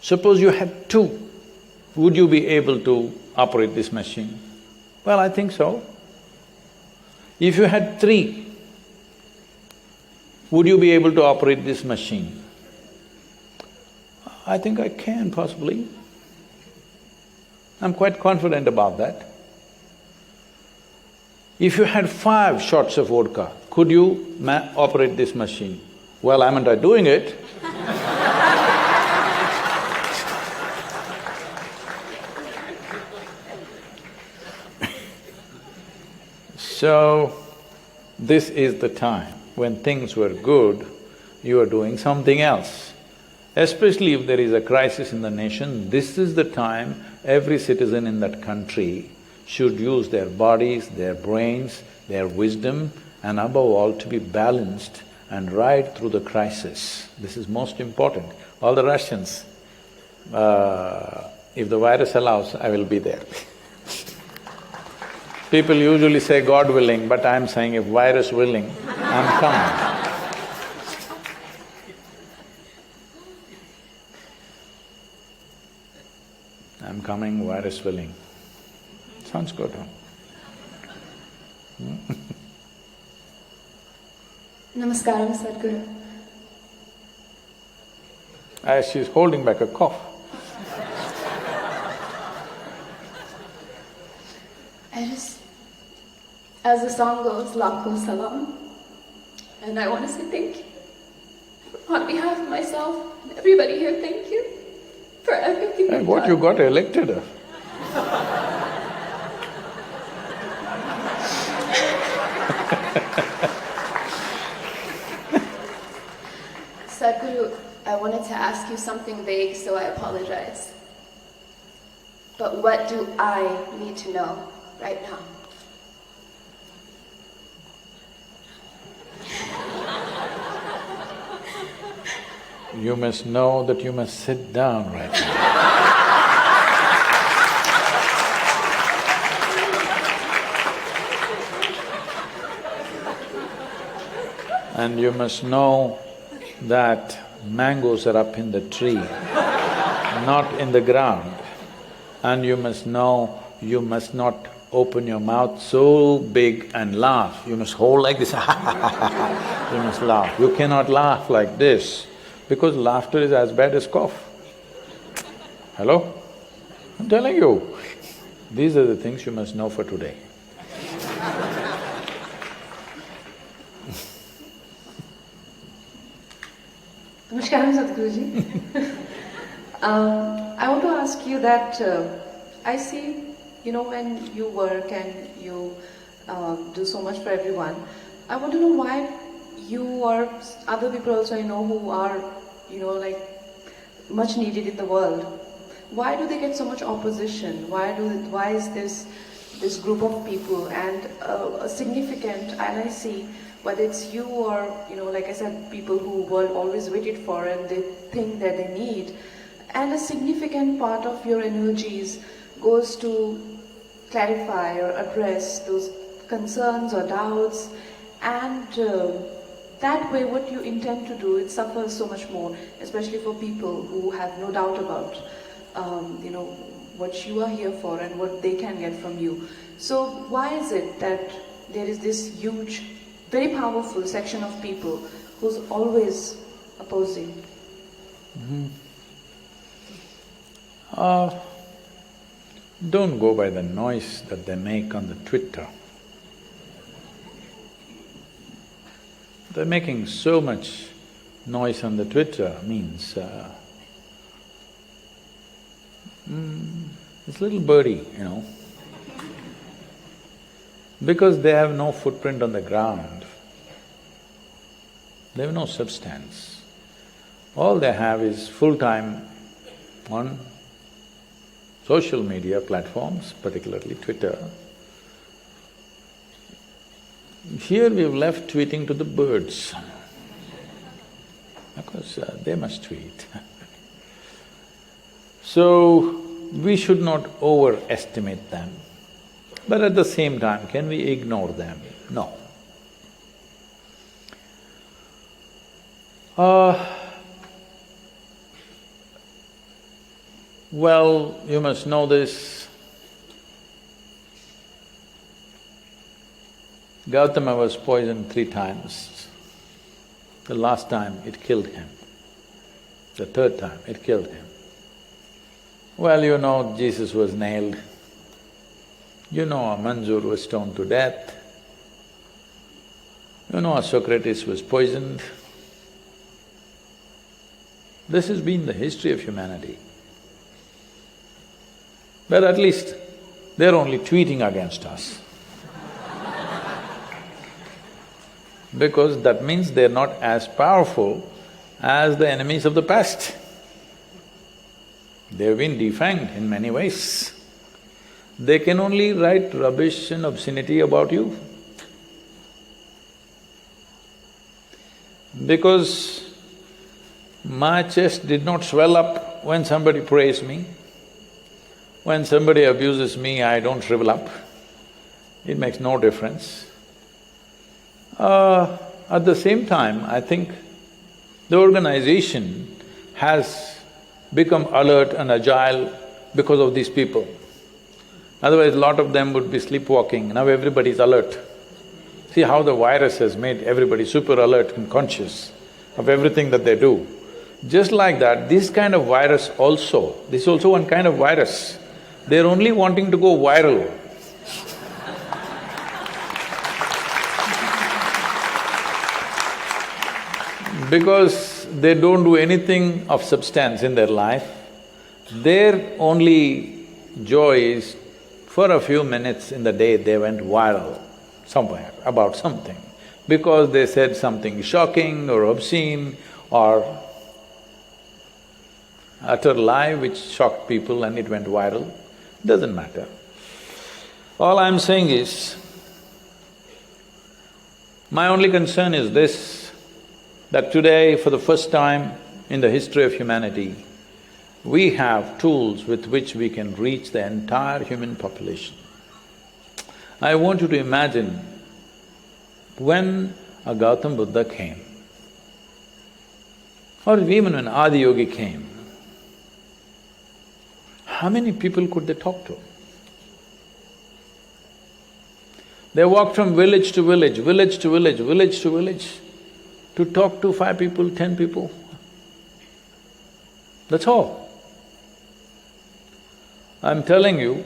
Suppose you had two, would you be able to operate this machine? Well, I think so. If you had three, would you be able to operate this machine? I think I can, possibly. I'm quite confident about that. If you had 5 shots of vodka, could you operate this machine? Well, I'm not doing it. So, this is the time when things were good, you are doing something else. Especially if there is a crisis in the nation, this is the time every citizen in that country should use their bodies, their brains, their wisdom, and above all to be balanced and ride through the crisis. This is most important. All the Russians, if the virus allows, I will be there. People usually say God willing, but I'm saying if virus willing, I'm coming. I'm coming, virus willing. Sounds good, huh? Namaskaram, Sadhguru. She's holding back a cough. As the song goes, Lakho Salam, and I want to say thank you. On behalf of myself and everybody here, thank you for everything you've What done. you got elected of? Sadhguru, I wanted to ask you something vague, so I apologize. But what do I need to know right now? You must know that you must sit down right now. And you must know that mangoes are up in the tree, not in the ground. And you must know you must not open your mouth so big and laugh. You must hold like this, you must laugh. You cannot laugh like this, because laughter is as bad as cough. Hello? I'm telling you, these are the things you must know for today. Namaskaram, Sadhguruji. I want to ask you that I see, when you work and you do so much for everyone, I want to know why you or other people also I know who are, much needed in the world, why do they get so much opposition? Why is this group of people and a significant, and I see whether it's you or, like I said, people who were always waited for and they think that they need, and a significant part of your energies goes to clarify or address those concerns or doubts, and that way what you intend to do, it suffers so much more, especially for people who have no doubt about what you are here for and what they can get from you. So why is it that there is this huge, very powerful section of people who's always opposing? Don't go by the noise that they make on the Twitter. They're making so much noise on the Twitter means this little birdie, because they have no footprint on the ground, they have no substance. All they have is full-time on social media platforms, particularly Twitter. Here we've left tweeting to the birds. because they must tweet. So, we should not overestimate them. But at the same time, can we ignore them? No. Well, you must know this. Gautama was poisoned 3 times. The last time it killed him. The 3rd time it killed him. Well, you know, Jesus was nailed. You know, Manjur was stoned to death. You know, Socrates was poisoned. This has been the history of humanity. But at least they're only tweeting against us. Because that means they're not as powerful as the enemies of the past. They've been defanged in many ways. They can only write rubbish and obscenity about you. Because my chest did not swell up when somebody praised me. When somebody abuses me, I don't shrivel up. It makes no difference. At the same time, I think the organization has become alert and agile because of these people. Otherwise, a lot of them would be sleepwalking. Now everybody's alert. See how the virus has made everybody super alert and conscious of everything that they do. Just like that, this kind of virus also, this is also one kind of virus. They're only wanting to go viral. Because they don't do anything of substance in their life, their only joy is for a few minutes in the day they went viral somewhere about something. Because they said something shocking or obscene or utter lie which shocked people and it went viral, doesn't matter. All I'm saying is, my only concern is this, that today, for the first time in the history of humanity, we have tools with which we can reach the entire human population. I want you to imagine when a Gautam Buddha came, or even when Adiyogi came, how many people could they talk to? They walked from village to village, village to village, village to village, to talk to 5 people, 10 people. That's all. I'm telling you,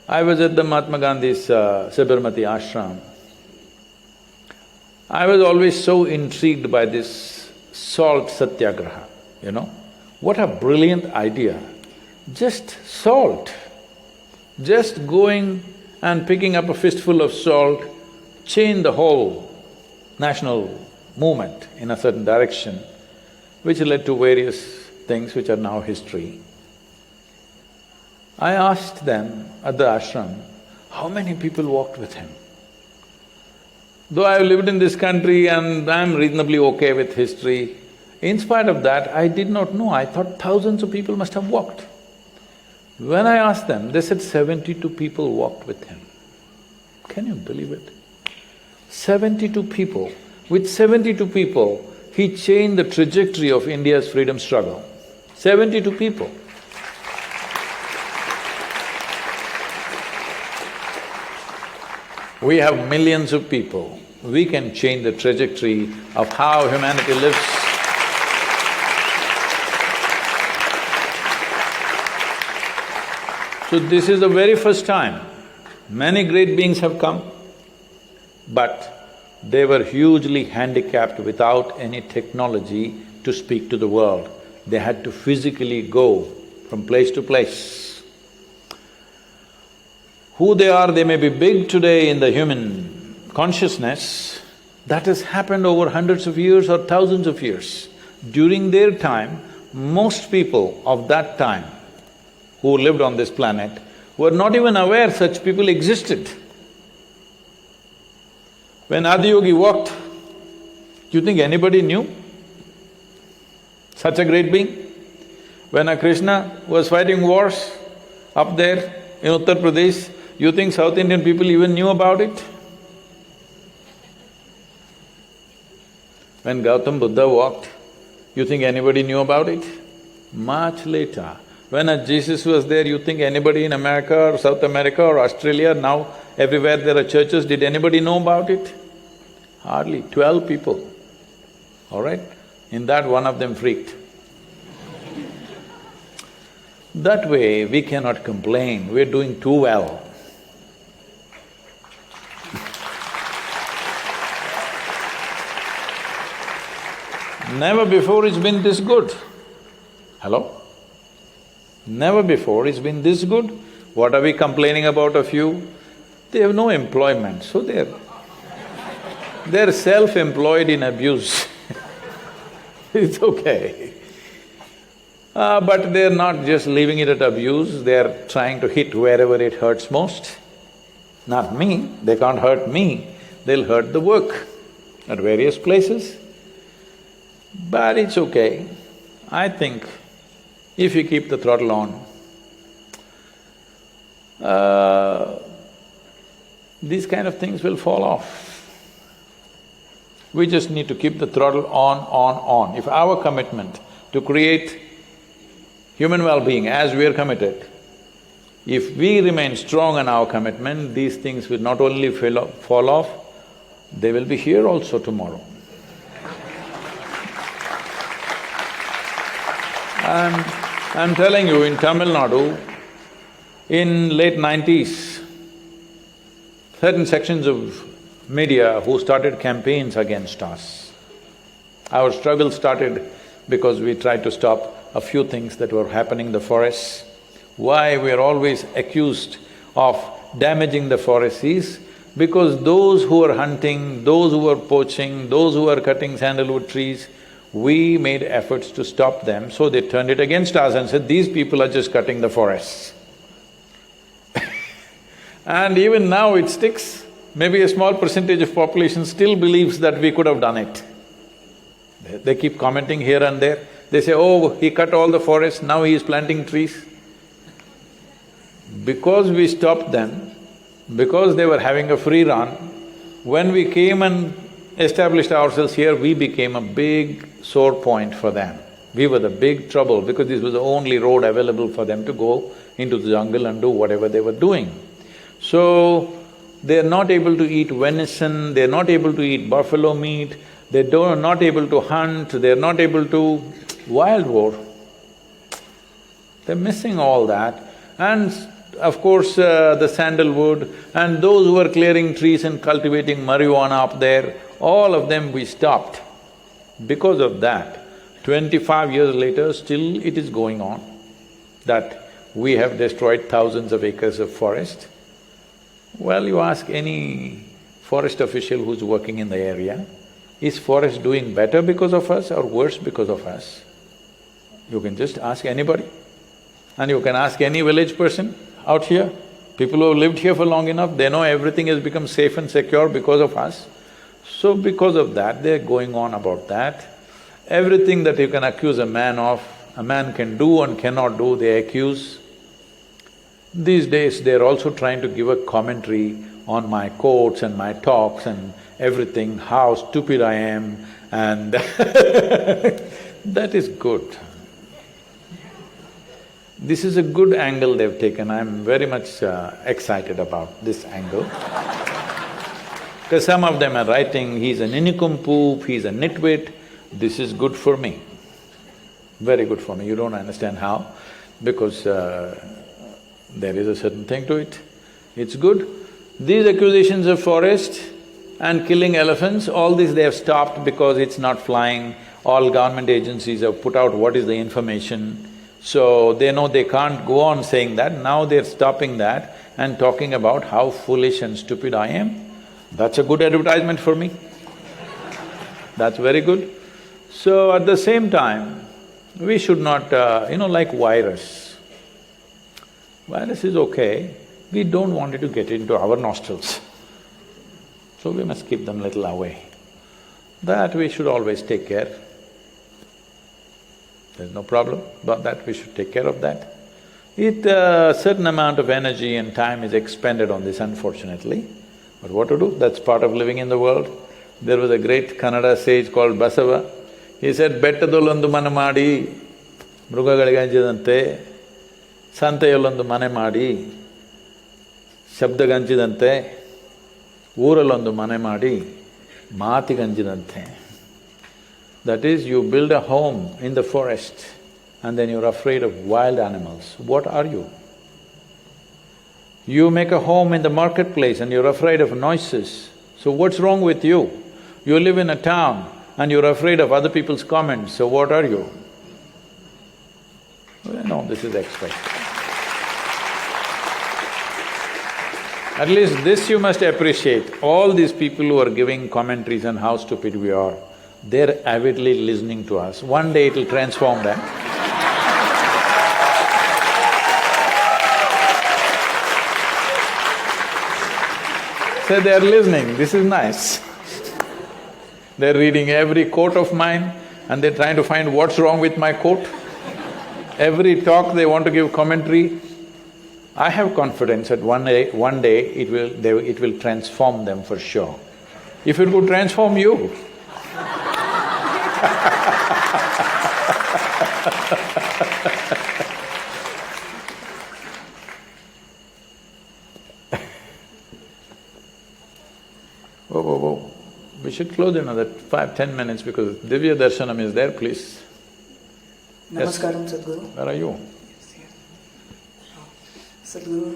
I was at the Mahatma Gandhi's Sabarmati ashram. I was always so intrigued by this salt satyagraha, you know. What a brilliant idea. Just salt. Just going and picking up a fistful of salt changed the whole national movement in a certain direction, which led to various things which are now history. I asked them at the ashram, how many people walked with him? Though I've lived in this country and I'm reasonably okay with history, in spite of that, I did not know. I thought thousands of people must have walked. When I asked them, they said 72 people walked with him. Can you believe it? 72 people. With 72 people, he changed the trajectory of India's freedom struggle. 72 people. We have millions of people. We can change the trajectory of how humanity lives. So this is the very first time many great beings have come, but they were hugely handicapped without any technology to speak to the world. They had to physically go from place to place. Who they may be big today in the human consciousness, that has happened over hundreds of years or thousands of years. During their time, most people of that time who lived on this planet were not even aware such people existed. When Adiyogi walked, do you think anybody knew? Such a great being. When a Krishna was fighting wars up there in Uttar Pradesh, you think South Indian people even knew about it? When Gautam Buddha walked, you think anybody knew about it? Much later. When a Jesus was there, you think anybody in America or South America or Australia, now everywhere there are churches, did anybody know about it? Hardly 12 people, all right? In that, one of them freaked. That way, we cannot complain, we're doing too well. Never before it's been this good. Hello? Never before it's been this good. What are we complaining about a few? They have no employment, so they're self-employed in abuse. It's okay. But they're not just leaving it at abuse, they're trying to hit wherever it hurts most. Not me, they can't hurt me, they'll hurt the work at various places. But it's okay. I think if you keep the throttle on, these kind of things will fall off. We just need to keep the throttle on. If our commitment to create human well-being as we are committed, if we remain strong in our commitment, these things will not only fall off, they will be here also tomorrow. And I'm telling you, in Tamil Nadu, in late 90s, certain sections of media who started campaigns against us. Our struggle started because we tried to stop a few things that were happening in the forests. Why we are always accused of damaging the forests is because those who are hunting, those who are poaching, those who are cutting sandalwood trees, we made efforts to stop them, so they turned it against us and said, these people are just cutting the forests. And even now it sticks. Maybe a small percentage of population still believes that we could have done it. They keep commenting here and there. They say, oh, he cut all the forests, now he is planting trees. Because we stopped them, because they were having a free run, when we came and established ourselves here, we became a big sore point for them. We were the big trouble because this was the only road available for them to go into the jungle and do whatever they were doing. So, they're not able to eat venison, they're not able to eat buffalo meat, they're not able to hunt, they're not able to… wild war. They're missing all that. And of course, the sandalwood and those who are clearing trees and cultivating marijuana up there, all of them we stopped. Because of that, 25 years later, still it is going on, that we have destroyed thousands of acres of forest. Well, you ask any forest official who's working in the area, is forest doing better because of us or worse because of us? You can just ask anybody. And you can ask any village person out here. People who have lived here for long enough, they know everything has become safe and secure because of us. So because of that, they're going on about that. Everything that you can accuse a man of, a man can do and cannot do, they accuse. These days, they're also trying to give a commentary on my quotes and my talks and everything, how stupid I am and that is good. This is a good angle they've taken, I'm very much excited about this angle. Because some of them are writing, he's an nincompoop, he's a nitwit, this is good for me, very good for me. You don't understand how, because there is a certain thing to it. It's good. These accusations of forest and killing elephants, all this they have stopped because it's not flying. All government agencies have put out what is the information. So they know they can't go on saying that, now they're stopping that and talking about how foolish and stupid I am. That's a good advertisement for me. That's very good. So at the same time, we should not, like virus. Virus is okay, we don't want it to get into our nostrils. So we must keep them little away. That we should always take care. There's no problem about that, we should take care of that. A certain amount of energy and time is expended on this, unfortunately. But what to do? That's part of living in the world. There was a great Kannada sage called Basava. He said, ಬೆಟ್ಟದಲ್ಲೊಂದು ಮನೆ ಮಾಡಿ ಮೃಗಗಳಿಗಂಚಿದಂತೆ, ಸಂತೆಯಲ್ಲೊಂದು ಮನೆ ಮಾಡಿ ಶಬ್ದಗಂಚಿದಂತೆ, ಊರಲ್ಲೊಂದು ಮನೆ ಮಾಡಿ ಮಾತಿಗಂಚಿದಂತೆ. That is, you build a home in the forest and then you're afraid of wild animals. What are you? You make a home in the marketplace and you're afraid of noises. So what's wrong with you? You live in a town and you're afraid of other people's comments, so what are you? Well, no, this is expected. At least this you must appreciate. All these people who are giving commentaries on how stupid we are, they're avidly listening to us. One day it'll transform them. So they're listening, this is nice. They're reading every quote of mine and they're trying to find what's wrong with my quote. Every talk they want to give commentary. I have confidence that one day it will transform them for sure. If it could transform you, whoa. We should close another 5–10 minutes because Divya Darshanam is there, please. Namaskaram, Yes. Sadhguru. Where are you? Sadhguru,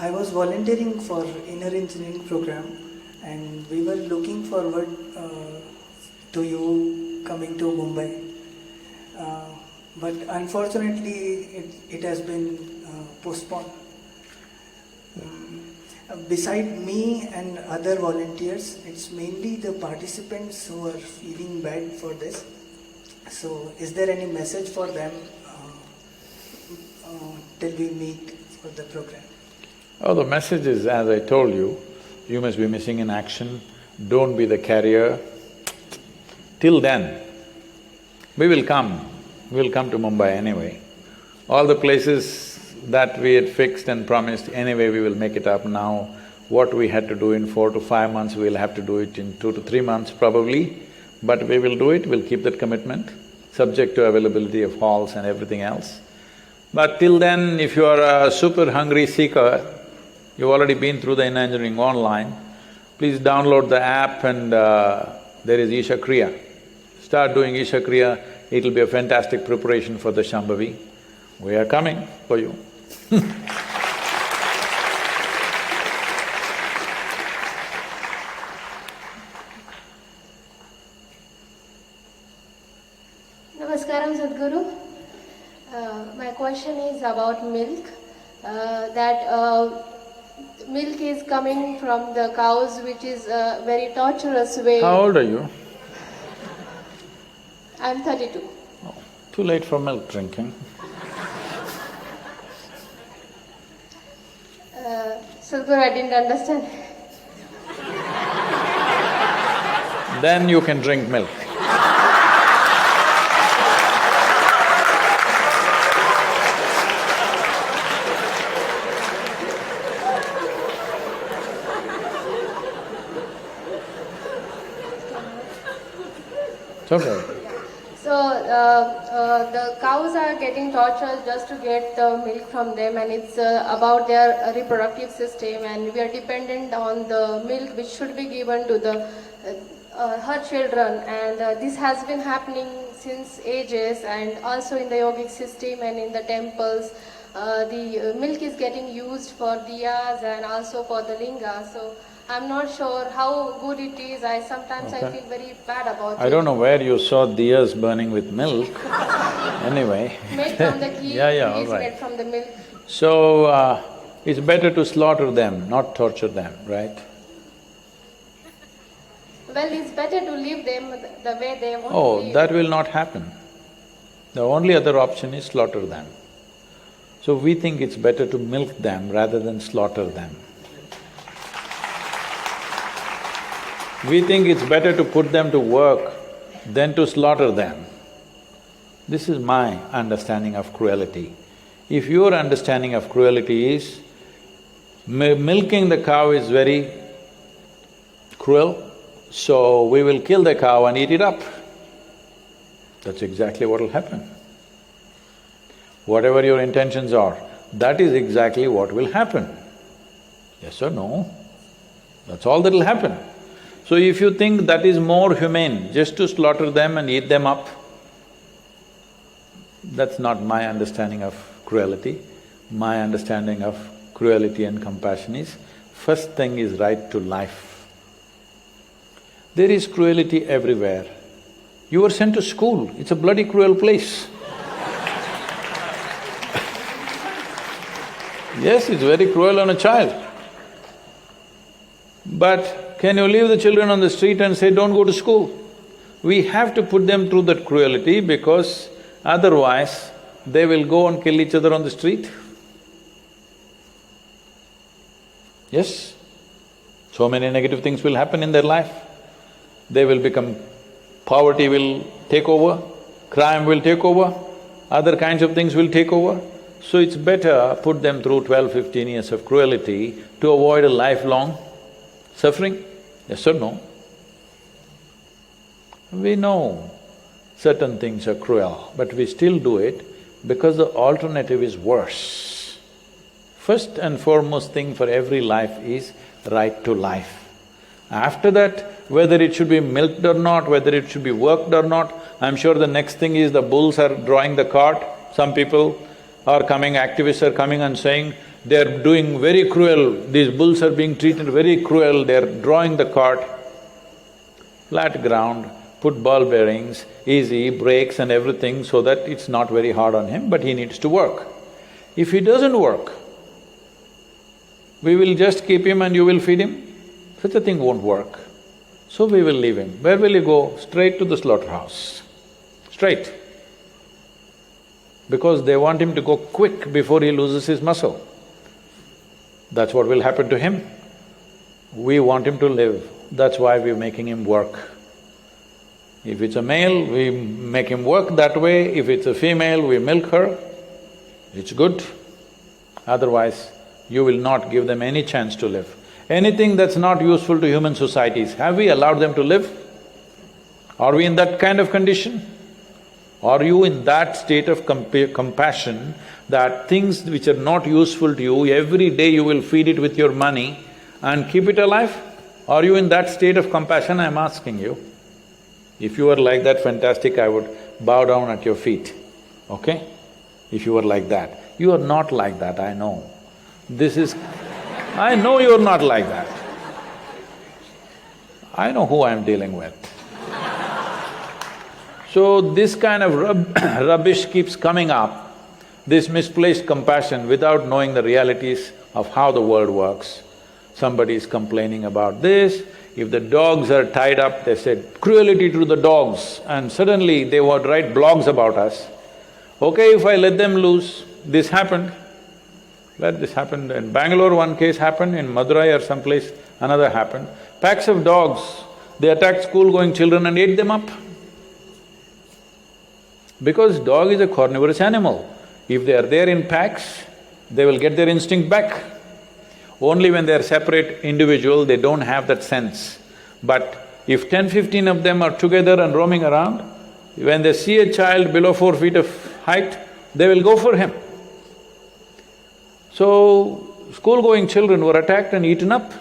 I was volunteering for inner engineering program and we were looking forward to you coming to Mumbai. But unfortunately, it has been postponed. Beside me and other volunteers, it's mainly the participants who are feeling bad for this. So, is there any message for them till we meet for the program? Oh, the message is, as I told you, you must be missing in action, don't be the carrier. Till then, we'll come to Mumbai anyway. All the places that we had fixed and promised, anyway we will make it up now. What we had to do in 4 to 5 months, we'll have to do it in 2 to 3 months probably. But we will do it, we'll keep that commitment, subject to availability of halls and everything else. But till then, if you are a super hungry seeker, you've already been through the inner engineering online, please download the app and there is Isha Kriya. Start doing Isha Kriya, it'll be a fantastic preparation for the Shambhavi. We are coming for you. Namaskaram, Sadhguru. My question is about milk. Milk is coming from the cows, which is a very torturous way. How old are you? I'm 32. Oh, too late for milk drinking. Sadhguru, I didn't understand. Then you can drink milk. It's okay. So, the cows are getting tortured just to get the milk from them, and it's about their reproductive system, and we are dependent on the milk which should be given to her children, and this has been happening since ages, and also in the yogic system and in the temples. The milk is getting used for diyas and also for the linga, so I'm not sure how good it is. Sometimes I feel very bad about it. I don't know where you saw diyas burning with milk. Anyway. Made from the ghee, all is right. made from the milk. So, it's better to slaughter them, not torture them, right? Well, it's better to leave them the way they want to Oh, live. that will not happen. The only other option is slaughter them. So we think it's better to milk them rather than slaughter them. We think it's better to put them to work than to slaughter them. This is my understanding of cruelty. If your understanding of cruelty is milking the cow is very cruel, so we will kill the cow and eat it up, that's exactly what will happen. Whatever your intentions are, that is exactly what will happen. Yes or no? That's all that will happen. So if you think that is more humane, just to slaughter them and eat them up, that's not my understanding of cruelty. My understanding of cruelty and compassion is, first thing is right to life. There is cruelty everywhere. You were sent to school, it's a bloody cruel place. Yes, it's very cruel on a child. But can you leave the children on the street and say, don't go to school? We have to put them through that cruelty because otherwise they will go and kill each other on the street. Yes? So many negative things will happen in their life. They will become… poverty will take over, crime will take over, other kinds of things will take over. So it's better put them through 12–15 years of cruelty to avoid a lifelong suffering. Yes or no? We know certain things are cruel, but we still do it because the alternative is worse. First and foremost thing for every life is right to life. After that, whether it should be milked or not, whether it should be worked or not, I'm sure the next thing is the bulls are drawing the cart. Some people are coming, activists are coming and saying, they're doing very cruel, these bulls are being treated very cruel, they're drawing the cart. Flat ground, put ball bearings, easy, brakes and everything so that it's not very hard on him, but he needs to work. If he doesn't work, we will just keep him and you will feed him? Such a thing won't work. So we will leave him. Where will he go? Straight to the slaughterhouse. Straight. Because they want him to go quick before he loses his muscle. That's what will happen to him. We want him to live, that's why we're making him work. If it's a male, we make him work that way, if it's a female, we milk her, it's good. Otherwise, you will not give them any chance to live. Anything that's not useful to human societies, have we allowed them to live? Are we in that kind of condition? Are you in that state of compassion that things which are not useful to you, every day you will feed it with your money and keep it alive? Are you in that state of compassion, I'm asking you? If you were like that, fantastic, I would bow down at your feet, okay? If you were like that. You are not like that, I know. This is… I know you're not like that. I know who I'm dealing with. So this kind of rubbish keeps coming up, this misplaced compassion without knowing the realities of how the world works. Somebody is complaining about this, if the dogs are tied up, they said, cruelty to the dogs, and suddenly they would write blogs about us. Okay, if I let them loose, this happened. Let this happen. In Bangalore, one case happened, in Madurai or someplace, another happened. Packs of dogs, they attacked school-going children and ate them up. Because dog is a carnivorous animal. If they are there in packs, they will get their instinct back. Only when they are separate individual, they don't have that sense. But if 10–15 of them are together and roaming around, when they see a child below 4 feet of height, they will go for him. So, school-going children were attacked and eaten up.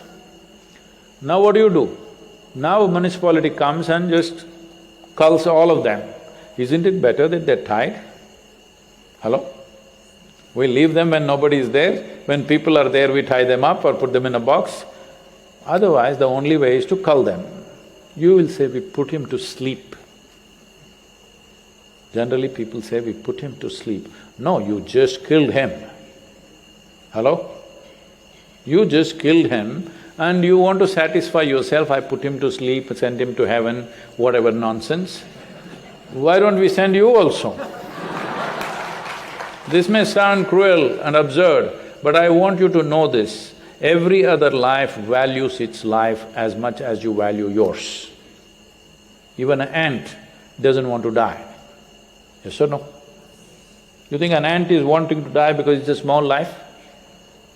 Now what do? Now municipality comes and just culls all of them. Isn't it better that they're tied? Hello? We leave them when nobody is there, when people are there we tie them up or put them in a box. Otherwise, the only way is to cull them. You will say, we put him to sleep. Generally people say, we put him to sleep. No, you just killed him. Hello? You just killed him and you want to satisfy yourself, I put him to sleep, send him to heaven, whatever nonsense. Why don't we send you also? This may sound cruel and absurd, but I want you to know this. Every other life values its life as much as you value yours. Even an ant doesn't want to die. Yes or no? You think an ant is wanting to die because it's a small life?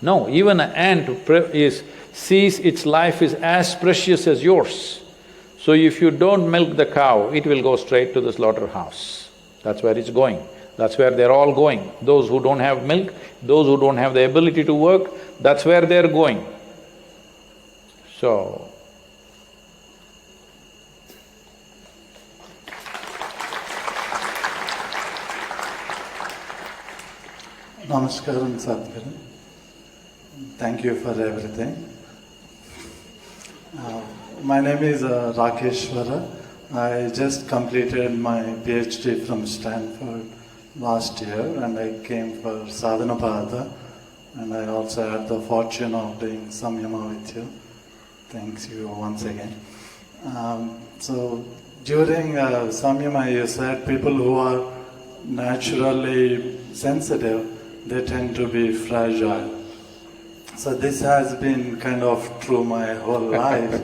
No, even an ant sees its life is as precious as yours. So if you don't milk the cow, it will go straight to the slaughterhouse. That's where it's going. That's where they're all going. Those who don't have milk, those who don't have the ability to work, that's where they're going. So, Namaskaram, Sadhguru. Thank you for everything. My name is Rakeshwara. I just completed my PhD from Stanford last year, and I came for Sadhana Pada, and I also had the fortune of doing Samyama with you. Thanks you once again. So during Samyama, you said people who are naturally sensitive, they tend to be fragile. So this has been kind of true my whole life.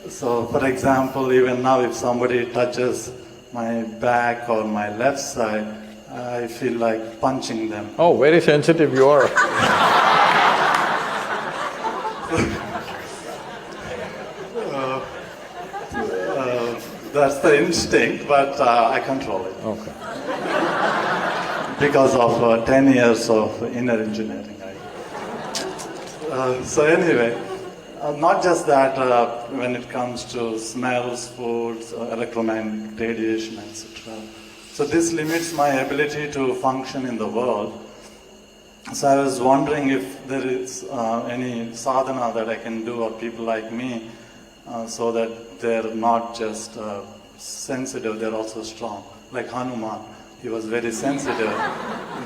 So for example, even now if somebody touches my back or my left side, I feel like punching them. oh, very sensitive you are. That's the instinct, but I control it. Okay. Because of 10 years of inner engineering. So anyway, not just that, when it comes to smells, foods, electromagnetic radiation, etc. So this limits my ability to function in the world. So I was wondering if there is any sadhana that I can do, or people like me, so that they're not just sensitive, they're also strong. Like Hanuman, he was very sensitive,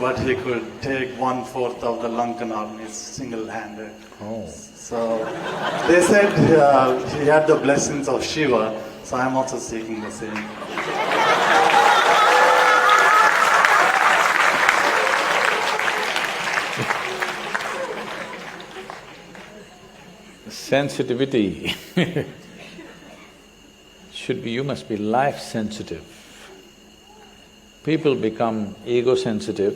but he could take 1/4 of the Lankan army single-handed. Oh. So they said he had the blessings of Shiva, so I'm also seeking the same. Sensitivity should be… you must be life-sensitive. People become ego-sensitive,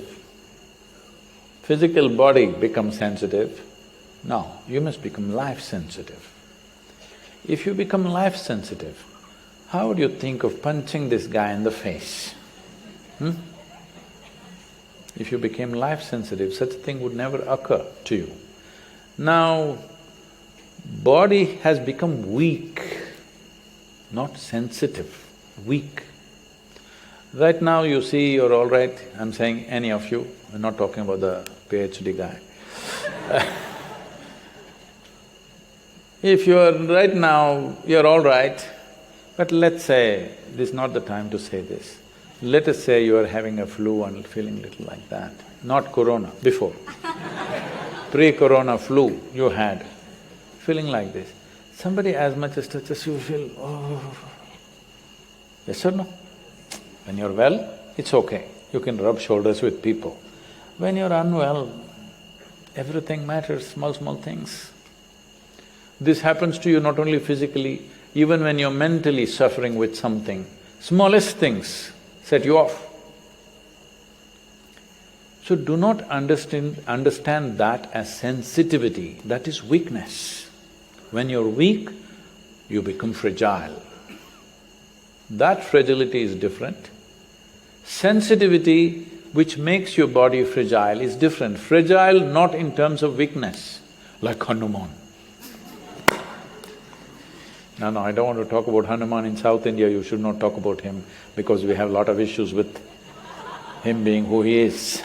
physical body becomes sensitive. No, you must become life-sensitive. If you become life-sensitive, how would you think of punching this guy in the face? If you became life-sensitive, such a thing would never occur to you. Now, body has become weak, not sensitive, weak. Right now you see you're all right, I'm saying any of you, I'm not talking about the PhD guy. If you're right now, you're all right, but let's say, this is not the time to say this. Let us say you are having a flu and feeling little like that, not corona, before. Pre-corona flu you had, feeling like this. Somebody as much as touches you, feel, oh… Yes or no? When you're well, it's okay, you can rub shoulders with people. When you're unwell, everything matters, small things. This happens to you not only physically, even when you're mentally suffering with something, smallest things set you off. So do not understand that as sensitivity, that is weakness. When you're weak, you become fragile. That fragility is different. Sensitivity, which makes your body fragile, is different. Fragile not in terms of weakness, like Hanuman. No, I don't want to talk about Hanuman in South India, you should not talk about him because we have a lot of issues with him being who he is.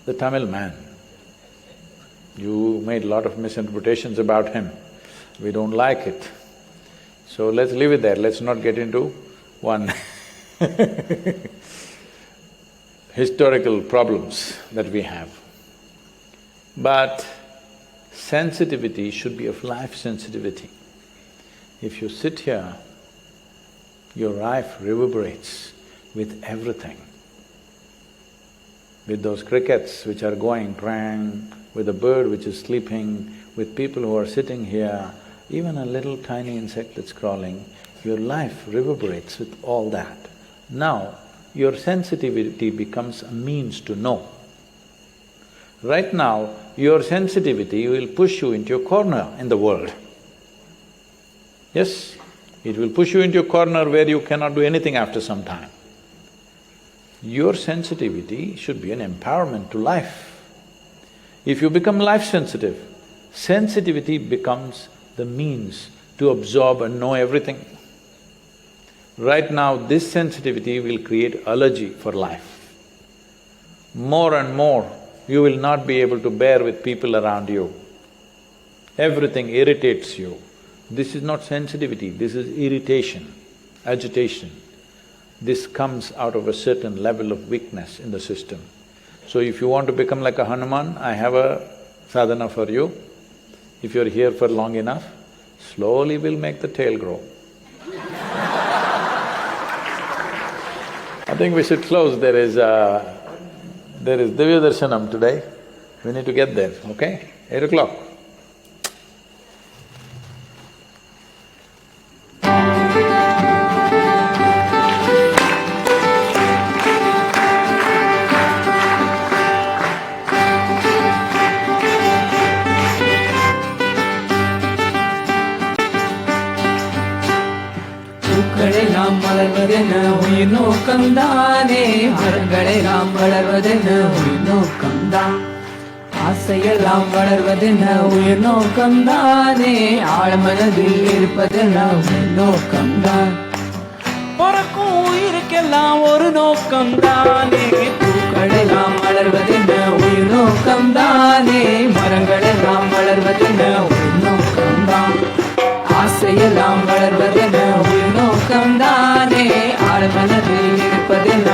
The Tamil man, you made a lot of misinterpretations about him, we don't like it. So let's leave it there, let's not get into one historical problems that we have. But sensitivity should be of life sensitivity. If you sit here, your life reverberates with everything. With those crickets which are going prang, with a bird which is sleeping, with people who are sitting here, even a little tiny insect that's crawling, your life reverberates with all that. Now, your sensitivity becomes a means to know. Right now, your sensitivity will push you into a corner in the world. Yes, it will push you into a corner where you cannot do anything after some time. Your sensitivity should be an empowerment to life. If you become life-sensitive, sensitivity becomes the means to absorb and know everything. Right now, this sensitivity will create allergy for life. More and more, you will not be able to bear with people around you. Everything irritates you. This is not sensitivity, this is irritation, agitation. This comes out of a certain level of weakness in the system. So if you want to become like a Hanuman, I have a sadhana for you. If you're here for long enough, slowly we'll make the tail grow. I think we should close. There is Divya Darshanam today. We need to get there, okay? 8 o'clock. பூக்களெல்லாம் மலர்வதென்ன உயிர் நோக்கம்தானே, மரங்களெல்லாம் வளர்வதென்ன உயிர் நோக்கம்தான். ஆசையெல்லாம் வளர்வதென்ன உயிர் நோக்கம்தானே, ஆழ்மனதில் இருப்பதென்ன உயிர் நோக்கம்தான். பிறக்கும் உயிருக்கெல்லாம் ஒரு நோக்கம்தானே, பூக்களெல்லாம் மலர்வதென்ன உயிர் நோக்கம்தானே, மரங்களெல்லாம் வளர்வதென்ன உயிர் நோக்கம்தான். ஆசையெல்லாம் வளர்வதென்ன உயிர் நோக்கம்தானே, ஆழ்மனதில் இருப்பதென்ன